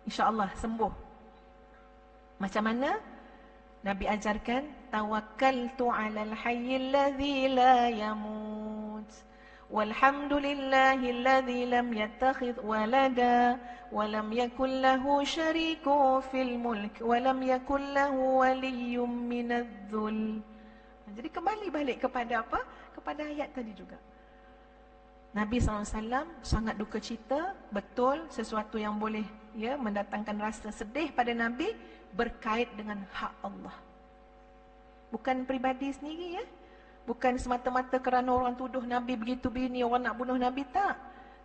insya-Allah sembuh. Macam mana Nabi ajarkan, tawakkaltu 'alal hayyil ladzi la yamut walhamdulillahilladzi lam yattakhidh walada wa lam yakul lahu syarikun fil mulk wa lam yakul lahu waliyyun minadh-dhul. Jadi kembali balik kepada apa? Kepada ayat tadi juga. Nabi SAW sangat duka cita, betul sesuatu yang boleh ya mendatangkan rasa sedih pada Nabi berkait dengan hak Allah. Bukan peribadi sendiri ya. Bukan semata-mata kerana orang tuduh Nabi begitu begini, orang nak bunuh Nabi, tak.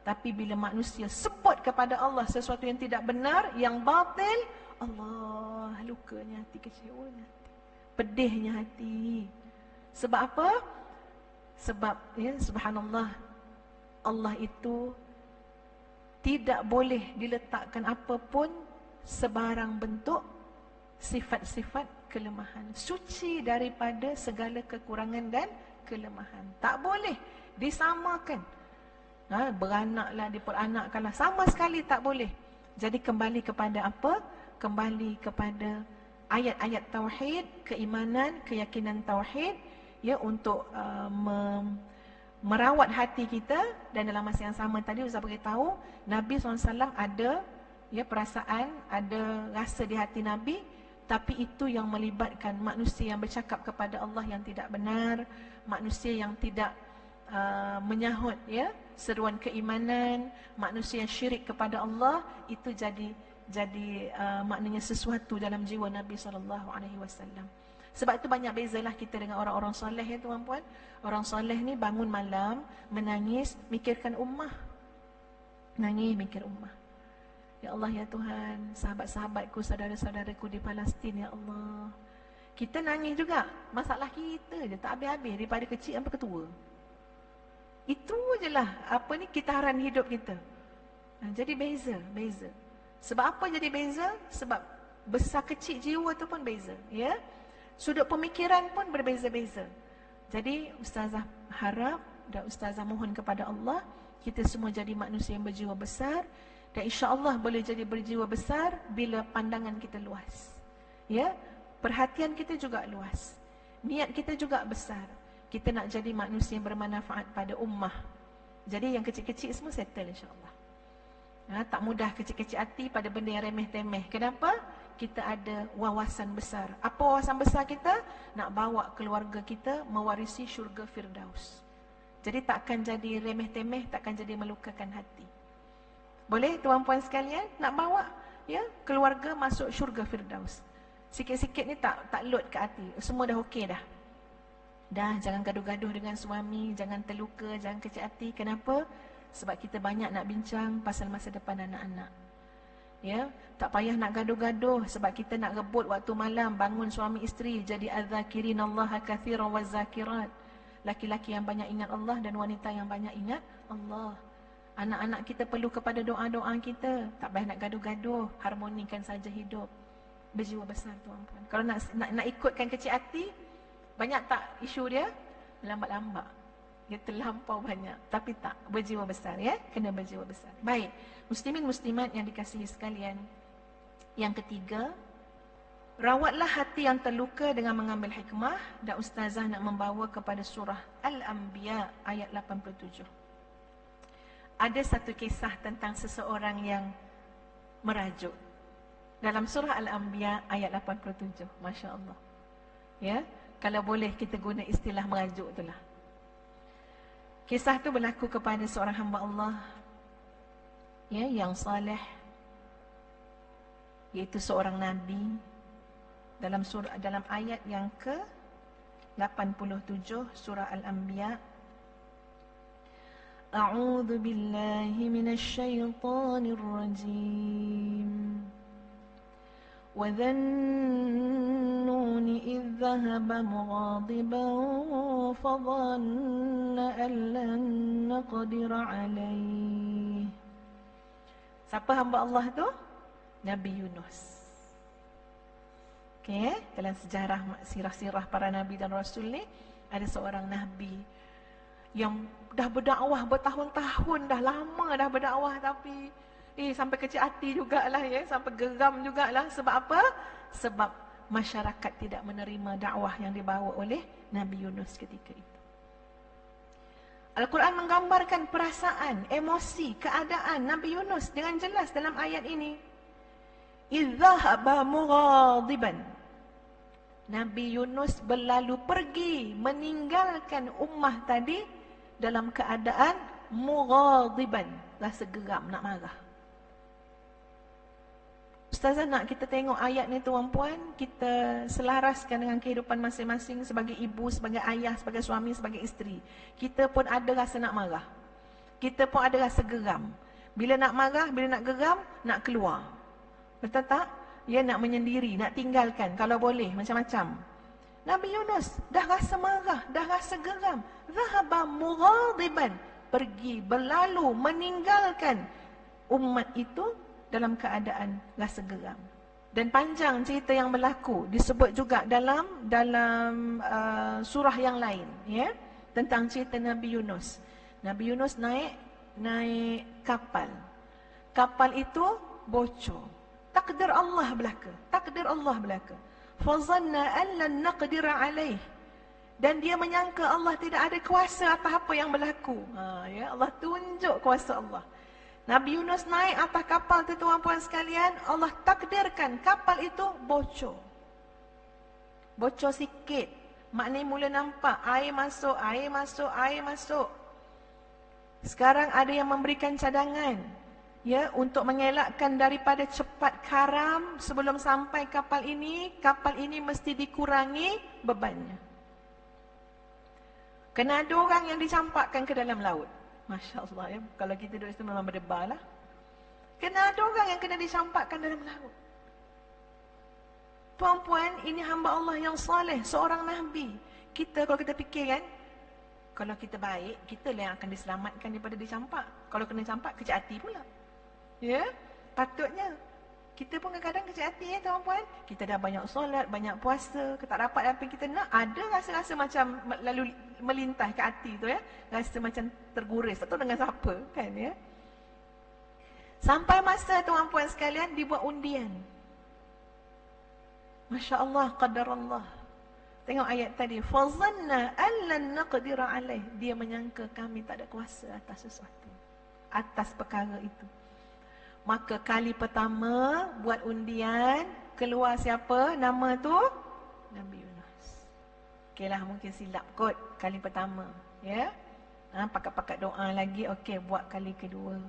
Tapi bila manusia sebut kepada Allah sesuatu yang tidak benar, yang batil, Allah lukanya hati, kecewanya hati, pedihnya hati. Sebab apa? Sebab ya, subhanallah, Allah itu tidak boleh diletakkan apapun sebarang bentuk sifat-sifat kelemahan, suci daripada segala kekurangan dan kelemahan. Tak boleh disamakan. Beranaklah, diperanakkanlah, sama sekali tak boleh. Jadi kembali kepada apa? Kembali kepada ayat-ayat tauhid, keimanan, keyakinan tauhid, ya, untuk merawat hati kita. Dan dalam masa yang sama tadi Ustaz beritahu Nabi SAW ada, ya, perasaan, ada rasa di hati Nabi, tapi itu yang melibatkan manusia yang bercakap kepada Allah yang tidak benar, manusia yang tidak menyahut, ya, seruan keimanan, manusia yang syirik kepada Allah. Itu jadi maknanya sesuatu dalam jiwa Nabi SAW. Sebab itu banyak bezalah kita dengan orang-orang soleh, ya tuan-puan. Orang soleh ni bangun malam, menangis, mikirkan ummah. Nangis, mikir ummah. Ya Allah, ya Tuhan, sahabat-sahabatku, saudara-saudaraku di Palestin, ya Allah. Kita nangis juga, masalah kita je, tak habis-habis, daripada kecil sampai ketua. Itu je lah, kitaran hidup kita. Jadi beza. Sebab apa jadi beza? Sebab besar kecil jiwa tu pun beza, ya. Sudut pemikiran pun berbeza-beza. Jadi Ustazah harap dan Ustazah mohon kepada Allah, kita semua jadi manusia yang berjiwa besar. Dan insya-Allah boleh jadi berjiwa besar bila pandangan kita luas, ya. Perhatian kita juga luas, niat kita juga besar. Kita nak jadi manusia yang bermanfaat pada ummah. Jadi yang kecil-kecil semua settle, insya-Allah. Tak mudah kecil-kecil hati pada benda yang remeh-temeh. Kenapa? Kita ada wawasan besar. Apa wawasan besar kita? Nak bawa keluarga kita mewarisi syurga Firdaus. Jadi takkan jadi remeh-temeh, takkan jadi melukakan hati. Boleh tuan-puan sekalian nak bawa, ya, keluarga masuk syurga Firdaus. Sikit-sikit ni tak load ke hati. Semua dah okey dah. Dah, jangan gaduh-gaduh dengan suami, jangan terluka, jangan kecil hati. Kenapa? Sebab kita banyak nak bincang pasal masa depan anak-anak. Ya, tak payah nak gaduh-gaduh sebab kita nak rebut waktu malam, bangun suami isteri jadi az-zakirinallaha katsiran waz-zakirat. Laki-laki yang banyak ingat Allah dan wanita yang banyak ingat Allah. Anak-anak kita perlu kepada doa-doa kita. Tak payah nak gaduh-gaduh, harmonikan saja hidup. Berjiwa besar tuan-puan. Kalau nak ikutkan kecil hati, banyak tak isu dia? Lambat-lambat. Dia terlampau banyak. Tapi tak, berjiwa besar, ya. Kena berjiwa besar. Baik, muslimin muslimat yang dikasihi sekalian. Yang ketiga, rawatlah hati yang terluka dengan mengambil hikmah. Dan Ustazah nak membawa kepada surah Al-Anbiya ayat 87. Ada satu kisah tentang seseorang yang merajuk. Dalam surah Al-Anbiya ayat 87. Masya Allah. Ya, kalau boleh kita guna istilah merajuk itulah. Kisah itu berlaku kepada seorang hamba Allah, ya, yang saleh, iaitu seorang nabi. Dalam ayat yang ke-87 surah Al-Anbiya. A'udzu billahi minasy syaithanir rajim. Wa dhannuni idh dhahaba mughadiban fa dhanna an lan naqdira alayhi. Siapa hamba Allah tu? Nabi Yunus. Okey, dalam sejarah sirah-sirah para nabi dan rasul ni ada seorang nabi yang dah berdakwah bertahun-tahun, dah lama dah berdakwah, tapi sampai kecil hati jugalah, ya, sampai geram jugalah. Sebab apa? Sebab masyarakat tidak menerima dakwah yang dibawa oleh Nabi Yunus ketika itu. Al-Quran menggambarkan perasaan, emosi, keadaan Nabi Yunus dengan jelas dalam ayat ini. Idzahaba mughadiban. Nabi Yunus berlalu pergi meninggalkan ummah tadi dalam keadaan mughadiban, rasa geram, nak marah. Ustazah nak kita tengok ayat ni tuan-puan, kita selaraskan dengan kehidupan masing-masing sebagai ibu, sebagai ayah, sebagai suami, sebagai isteri. Kita pun ada rasa nak marah. Kita pun ada rasa geram. Bila nak marah, bila nak geram, nak keluar. Betul tak? Ya, nak menyendiri, nak tinggalkan kalau boleh, macam-macam. Nabi Yunus dah rasa marah, dah rasa geram. Zahaba mughadiban, pergi, berlalu, meninggalkan umat itu dalam keadaan rasa geram. Dan panjang cerita yang berlaku, disebut juga dalam surah yang lain, ya, tentang cerita Nabi Yunus. Nabi Yunus naik kapal. Kapal itu bocor. Takdir Allah belaka. Fazanna an lan naqdira alaih. Dan dia menyangka Allah tidak ada kuasa atas apa yang berlaku. Ya, Allah tunjuk kuasa Allah. Nabi Yunus naik atas kapal tu tuan-puan sekalian, Allah takdirkan kapal itu bocor. Bocor sikit. Maknanya mula nampak air masuk, air masuk, air masuk. Sekarang ada yang memberikan cadangan, ya, untuk mengelakkan daripada cepat karam sebelum sampai kapal ini mesti dikurangi bebannya. Kena ada orang yang dicampakkan ke dalam laut. Masya Allah, ya. Kalau kita duduk situ memang berdebar lah. Kena ada orang yang kena dicampakkan dalam laut. Puan-puan, ini hamba Allah yang saleh, seorang Nabi. Kita kalau kita fikir kan, kalau kita baik, kita lah yang akan diselamatkan daripada dicampak. Kalau kena campak, kecil hati pula. Ya, patutnya. Kita pun kadang-kadang kecil hati ya tuan-puan. Kita dah banyak solat, banyak puasa, kita tak dapat apa yang kita nak. Ada rasa-rasa macam lalu melintas ke hati tu ya. Rasa macam terguris, tak tahu dengan siapa kan ya. Sampai masa tuan-puan sekalian dibuat undian. Masya Allah, qadar Allah. Tengok ayat tadi. Fazanna an lan naqdira alaih. Dia menyangka kami tak ada kuasa atas sesuatu, atas perkara itu. Maka kali pertama buat undian, keluar siapa nama tu? Nabi Yunus. Okeylah, mungkin silap kot kali pertama, ya. Pakat-pakat doa lagi, okey, buat kali kedua.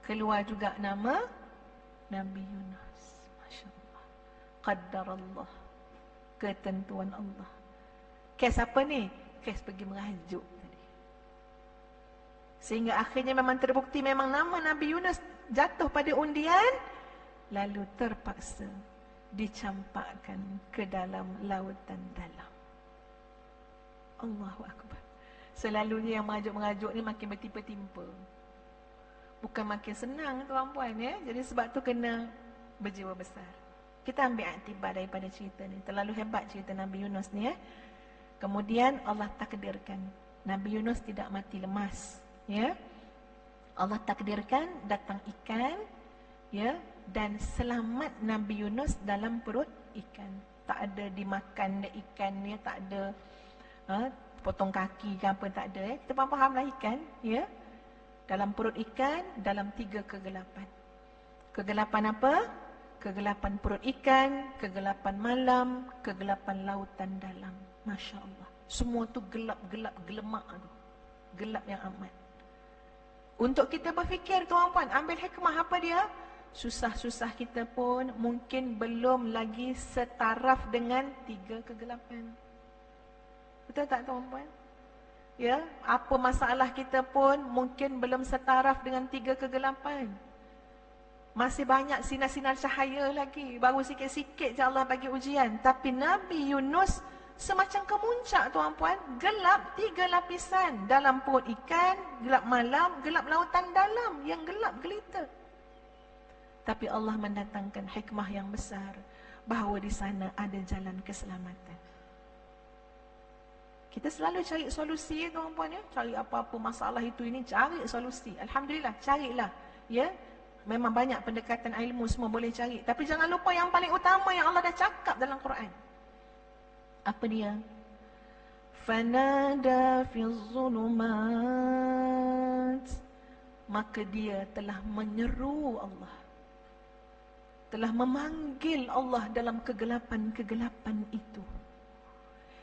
Keluar juga nama Nabi Yunus. Masya-Allah. Qaddar Allah. Ketentuan Allah. Kes apa ni? Kes pergi merajuk tadi. Sehingga akhirnya memang terbukti memang nama Nabi Yunus jatuh pada undian, lalu terpaksa dicampakkan ke dalam lautan dalam. Allahu Akbar. Selalunya yang merajuk-merajuk ni makin bertimpa-timpa. Bukan makin senang tuan-puan ya. Jadi sebab tu kena berjiwa besar. Kita ambil iktibar daripada cerita ni. Terlalu hebat cerita Nabi Yunus ni ya. Kemudian Allah takdirkan Nabi Yunus tidak mati lemas, ya. Allah takdirkan datang ikan, ya, dan selamat Nabi Yunus dalam perut ikan. Tak ada dimakan ikan ni, tak ada potong kaki ke apa, tak ada. Kita faham-fahamlah ikan, ya. Dalam perut ikan, dalam 3 kegelapan. Kegelapan apa? Kegelapan perut ikan, kegelapan malam, kegelapan lautan dalam. Masya Allah. Semua tu gelap-gelap, gelemak tu. Gelap yang amat. Untuk kita berfikir tuan-puan, ambil hikmah apa dia? Susah-susah kita pun mungkin belum lagi setaraf dengan 3 kegelapan. Betul tak tuan-puan? Ya, apa masalah kita pun mungkin belum setaraf dengan 3 kegelapan. Masih banyak sinar-sinar cahaya lagi. Baru sikit-sikit je Allah bagi ujian. Tapi Nabi Yunus semacam kemuncak tuan-puan. Gelap 3 lapisan. Dalam perut ikan, gelap malam, gelap lautan dalam. Yang gelap gelita. Tapi Allah mendatangkan hikmah yang besar. Bahawa di sana ada jalan keselamatan. Kita selalu cari solusi tuan-puan ya. Cari apa-apa masalah itu ini, cari solusi. Alhamdulillah, carilah. Ya. Memang banyak pendekatan ilmu semua boleh cari. Tapi jangan lupa yang paling utama yang Allah dah cakap dalam Quran. Apa dia? Fanada fi zulumat. Maka dia telah menyeru Allah. Telah memanggil Allah dalam kegelapan-kegelapan itu.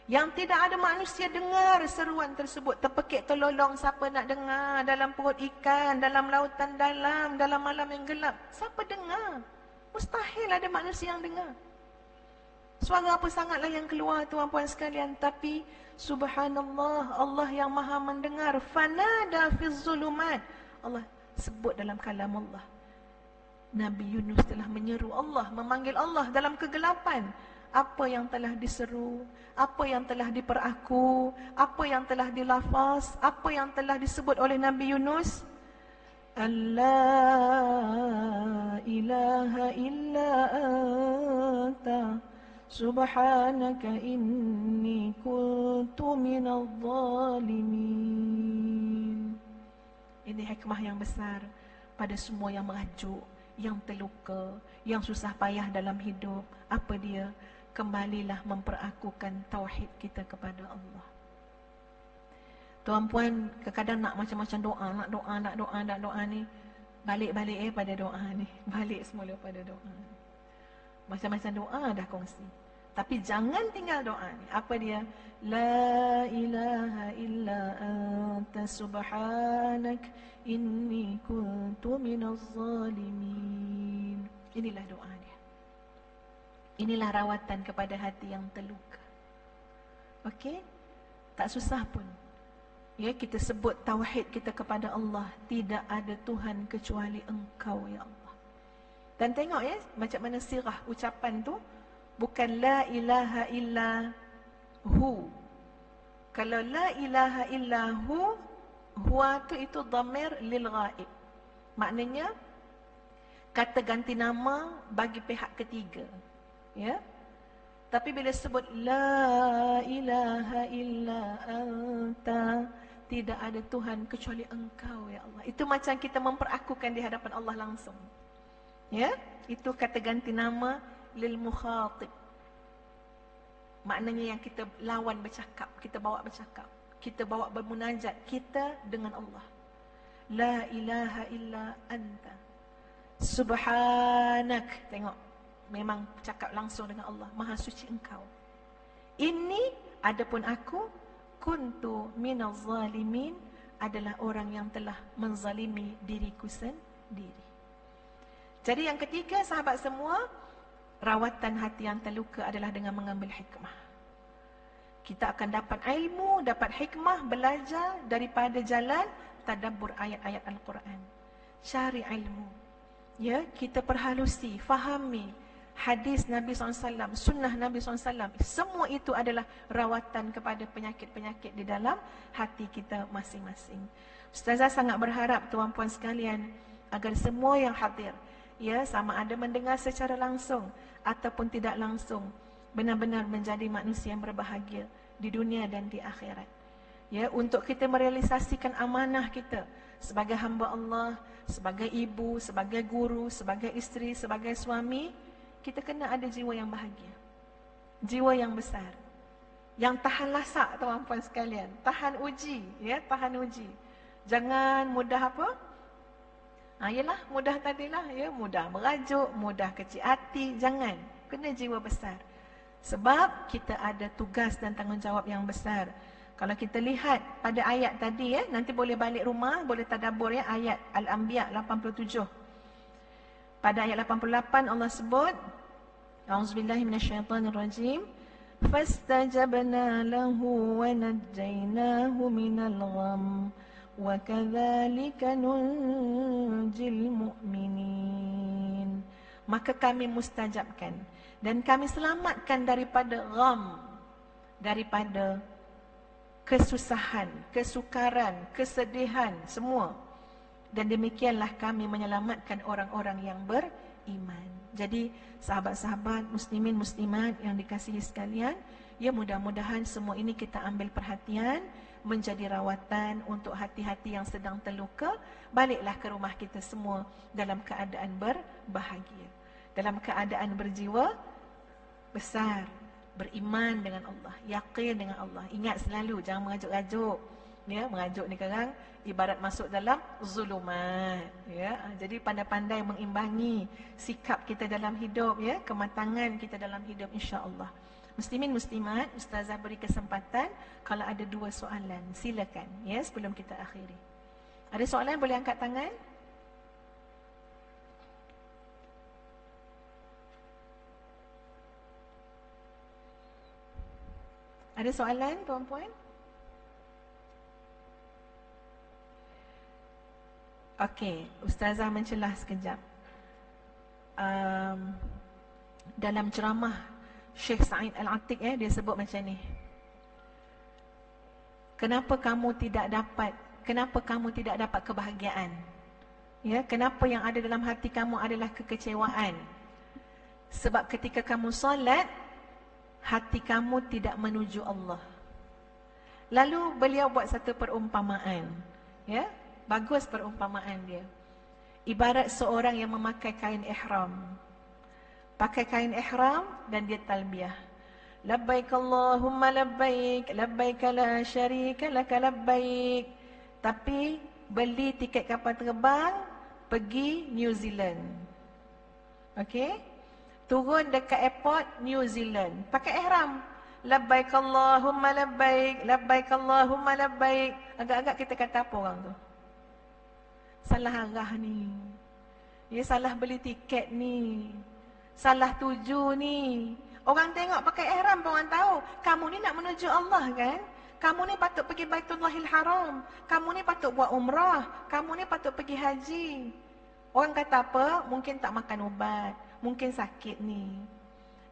Yang tidak ada manusia dengar seruan tersebut. Terpekik terlolong, siapa nak dengar? Dalam perut ikan, dalam lautan dalam malam yang gelap. Siapa dengar? Mustahil ada manusia yang dengar. Suara apa sangatlah yang keluar tuan-puan sekalian. Tapi subhanallah, Allah yang maha mendengar. Fanada fi zulumat. Allah sebut dalam kalam Allah. Nabi Yunus telah menyeru Allah, memanggil Allah dalam kegelapan. Apa yang telah diseru, apa yang telah diperaku, apa yang telah dilafaz, apa yang telah disebut oleh Nabi Yunus. La ilaha illa anta subhanaka inni kuntu minadh dhalimin. Ini hikmah yang besar pada semua yang merajuk, yang terluka, yang susah payah dalam hidup. Apa dia? kembalilah memperakukan tauhid kita kepada Allah. Tuan-puan kadang-kadang nak macam-macam doa, nak doa ni, balik-balik pada doa ni, balik semula pada doa. Macam-macam doa dah kongsi. Tapi jangan tinggal doa ni. Apa dia? La ilaha illa anta subhanak inni kuntu minaz zalimin. Inilah doa dia. Inilah rawatan kepada hati yang terluka. Okey? Tak susah pun. Ya, kita sebut tauhid kita kepada Allah. Tidak ada Tuhan kecuali Engkau, ya Allah. Dan tengok ya, macam mana sirah ucapan tu. Bukan la ilaha illa hu. Kalau la ilaha illa hu, huwa tu itu dhamir lil ghaib. Maknanya kata ganti nama bagi pihak ketiga. Ya. Tapi bila sebut la ilaha illa anta, tidak ada Tuhan kecuali Engkau, ya Allah. Itu macam kita memperakukan di hadapan Allah langsung. Ya, itu kata ganti nama lil mukhatib. Maknanya yang kita lawan bercakap, kita bawa bercakap, kita bawa bermunajat kita dengan Allah. La ilaha illa anta subhanak. Tengok, memang cakap langsung dengan Allah. Maha suci Engkau. Ini adapun aku kuntu minaz zalimin, adalah orang yang telah menzalimi diriku sendiri. Jadi yang ketiga, sahabat semua, rawatan hati yang terluka adalah dengan mengambil hikmah. Kita akan dapat ilmu, dapat hikmah, belajar daripada jalan tadabbur ayat-ayat Al-Quran. Cari ilmu. Ya, kita perhalusi, fahami hadis Nabi SAW, sunnah Nabi SAW. Semua itu adalah rawatan kepada penyakit-penyakit di dalam hati kita masing-masing. Ustazah sangat berharap tuan-puan sekalian agar semua yang hadir, ya, sama ada mendengar secara langsung ataupun tidak langsung, benar-benar menjadi manusia yang berbahagia di dunia dan di akhirat. Ya, untuk kita merealisasikan amanah kita sebagai hamba Allah, sebagai ibu, sebagai guru, sebagai isteri, sebagai suami, kita kena ada jiwa yang bahagia. Jiwa yang besar. Yang tahan lasak, tuan-puan sekalian. Tahan uji, ya, tahan uji. Jangan mudah apa? Yalah, mudah tadilah, ya, mudah merajuk, mudah kecil hati. Jangan. Kena jiwa besar. Sebab kita ada tugas dan tanggungjawab yang besar. Kalau kita lihat pada ayat tadi, ya, nanti boleh balik rumah, boleh tadabbur, ya, ayat Al-Anbiya 87. Pada ayat 88 Allah sebut, A'udzubillahi minasyaitonirrajim, fastajabna lahu wa najjaynahu minal gham wa kadzalika nunjil mu'minin. Maka kami mustajabkan dan kami selamatkan daripada gham, daripada kesusahan, kesukaran, kesedihan, semua. Dan demikianlah kami menyelamatkan orang-orang yang beriman. Jadi sahabat-sahabat, muslimin, muslimat yang dikasihi sekalian, ya, mudah-mudahan semua ini kita ambil perhatian, menjadi rawatan untuk hati-hati yang sedang terluka. Baliklah ke rumah kita semua dalam keadaan berbahagia, dalam keadaan berjiwa besar, beriman dengan Allah, yakin dengan Allah. Ingat selalu, jangan mengajuk-ajuk. Ya, mengajuk ni sekarang ibarat masuk dalam zulumat, ya. Jadi pandai-pandai mengimbangi sikap kita dalam hidup, ya, kematangan kita dalam hidup, insya-Allah. Muslimin muslimat, ustazah beri kesempatan kalau ada 2 soalan, silakan, ya, sebelum kita akhiri. Ada soalan boleh angkat tangan? Ada soalan, puan-puan? Okey, ustazah mencelah sekejap. Dalam ceramah Syekh Said Al-Atiq, dia sebut macam ni. Kenapa kamu tidak dapat kebahagiaan? Ya, kenapa yang ada dalam hati kamu adalah kekecewaan? Sebab ketika kamu solat, hati kamu tidak menuju Allah. Lalu beliau buat satu perumpamaan, ya. Bagus perumpamaan dia. Ibarat seorang yang memakai kain ihram. pakai kain ihram dan dia talbiyah. Labbaik Allahumma labbaik, labbaik la syarika laka labbaik. Tapi beli tiket kapal terbang pergi New Zealand. Okey? Turun dekat airport New Zealand, pakai ihram. Labbaik Allahumma labbaik, labbaik Allahumma labbaik. Agak-agak kita kata apa orang tu? Salah arah ni. Dia salah beli tiket ni. Salah tuju ni. Orang tengok pakai ihram pun orang tahu. Kamu ni nak menuju Allah kan? Kamu ni patut pergi Baitullahil Haram. Kamu ni patut buat umrah. Kamu ni patut pergi haji. Orang kata apa? Mungkin tak makan ubat. Mungkin sakit ni.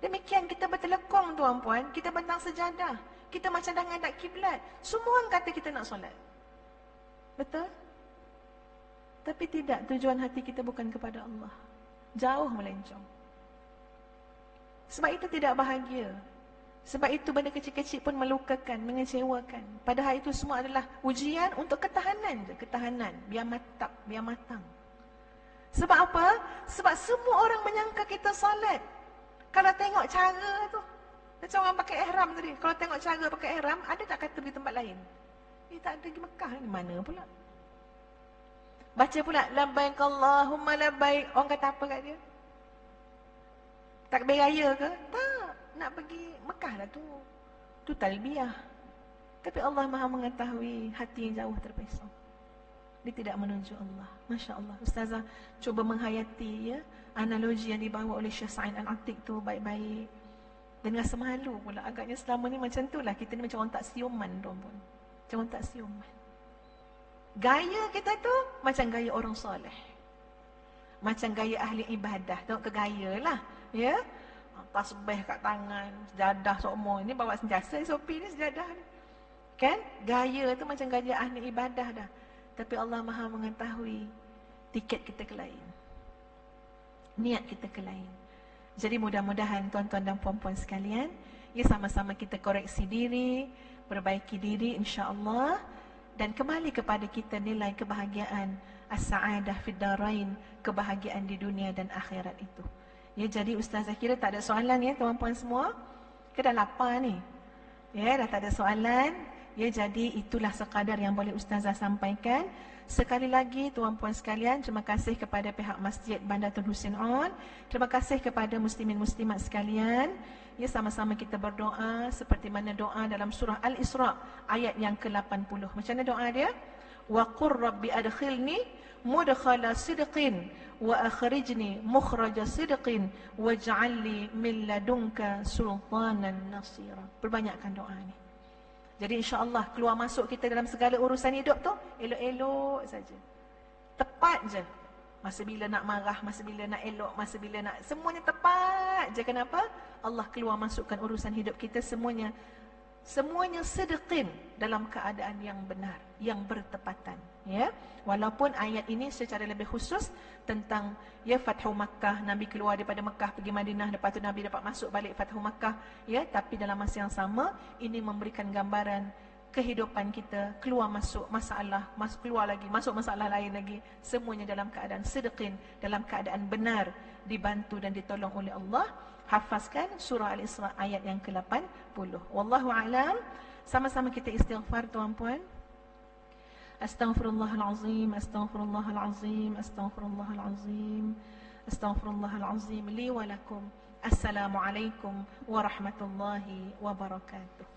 Demikian kita bertelekong tuan-puan. Kita bentang sejadah. Kita macam dah ngadap kiblat. Semua orang kata kita nak solat. Betul? Tapi tidak, tujuan hati kita bukan kepada Allah. Jauh melencong. Sebab itu tidak bahagia. Sebab itu benda kecil-kecil pun melukakan, mengecewakan. Padahal itu semua adalah ujian untuk ketahanan je. Ketahanan, biar matap, biar matang. Sebab apa? Sebab semua orang menyangka kita salat. Kalau tengok cara tu, macam orang pakai ihram tadi. Kalau tengok cara pakai ihram, ada tak kata di tempat lain? Tak ada di Mekah ni, mana pula? Baca pula, labbaik Allahumma labbaik. Orang kata apa kat dia? Takbir raya ke? Tak. Nak pergi Mekah lah tu. Tu talbiyah. Tapi Allah Maha mengetahui hati yang jauh terpesong. Dia tidak menuju Allah. Masya Allah. Ustazah cuba menghayati ya, analogi yang dibawa oleh Syekh Sa'id Al-Atiq tu baik-baik. Dan rasa malu pula. Agaknya selama ni macam tu lah. Kita ni macam orang tak siuman pun. Macam orang tak siuman. Gaya kita tu macam gaya orang soleh. Macam gaya ahli ibadah. Tengok ke gaya lah. Ya, tasbih kat tangan, sejadah semua. Ini bawa sentiasa SOP ni sejadah ni. Kan? Gaya tu macam gaya ahli ibadah dah. Tapi Allah Maha mengetahui tiket kita ke lain. Niat kita ke lain. Jadi mudah-mudahan tuan-tuan dan puan-puan sekalian, ya sama-sama kita koreksi diri, perbaiki diri insya-Allah dan kembali kepada kita nilai kebahagiaan as-sa'adah fid darain, kebahagiaan di dunia dan akhirat itu. Ya, jadi ustazah kira tak ada soalan ya tuan-puan semua. Kita dah lapar ni. Ya, dah tak ada soalan. Ya, jadi itulah sekadar yang boleh ustazah sampaikan. Sekali lagi tuan-puan sekalian, terima kasih kepada pihak Masjid Bandar Tun Hussein On. Terima kasih kepada muslimin muslimat sekalian. Ya, sama-sama kita berdoa seperti mana doa dalam surah Al-Isra ayat yang ke-80. Macam mana doa dia? Wa qur rabbi adkhilni mudkhala sidqin wa akhrijni mukhraja sidqin waj'alni min ladunka sultanan nasira. Perbanyakkan doa ni. Jadi insya-Allah keluar masuk kita dalam segala urusan hidup tu elok-elok saja. Tepat je. Masa bila nak marah, masa bila nak elok, masa bila nak, semuanya tepat je. Kenapa? Allah keluar masukkan urusan hidup kita semuanya sedekin dalam keadaan yang benar, yang bertepatan, ya. Walaupun ayat ini secara lebih khusus tentang ya Fathu Makkah, Nabi keluar daripada Makkah pergi Madinah, lepas tu Nabi dapat masuk balik Fathu Makkah, ya, tapi dalam masa yang sama ini memberikan gambaran kehidupan kita, keluar masuk masalah, keluar lagi, masuk masalah lain lagi, semuanya dalam keadaan sedekin, dalam keadaan benar, dibantu dan ditolong oleh Allah. Hafazkan surah Al-Isra ayat yang ke-80. Wallahu a'lam. Sama-sama kita istighfar tuan-puan. Astaghfirullahalazim, astaghfirullahalazim, astaghfirullahalazim, astaghfirullahalazim li wa lakum. Assalamualaikum warahmatullahi wabarakatuh.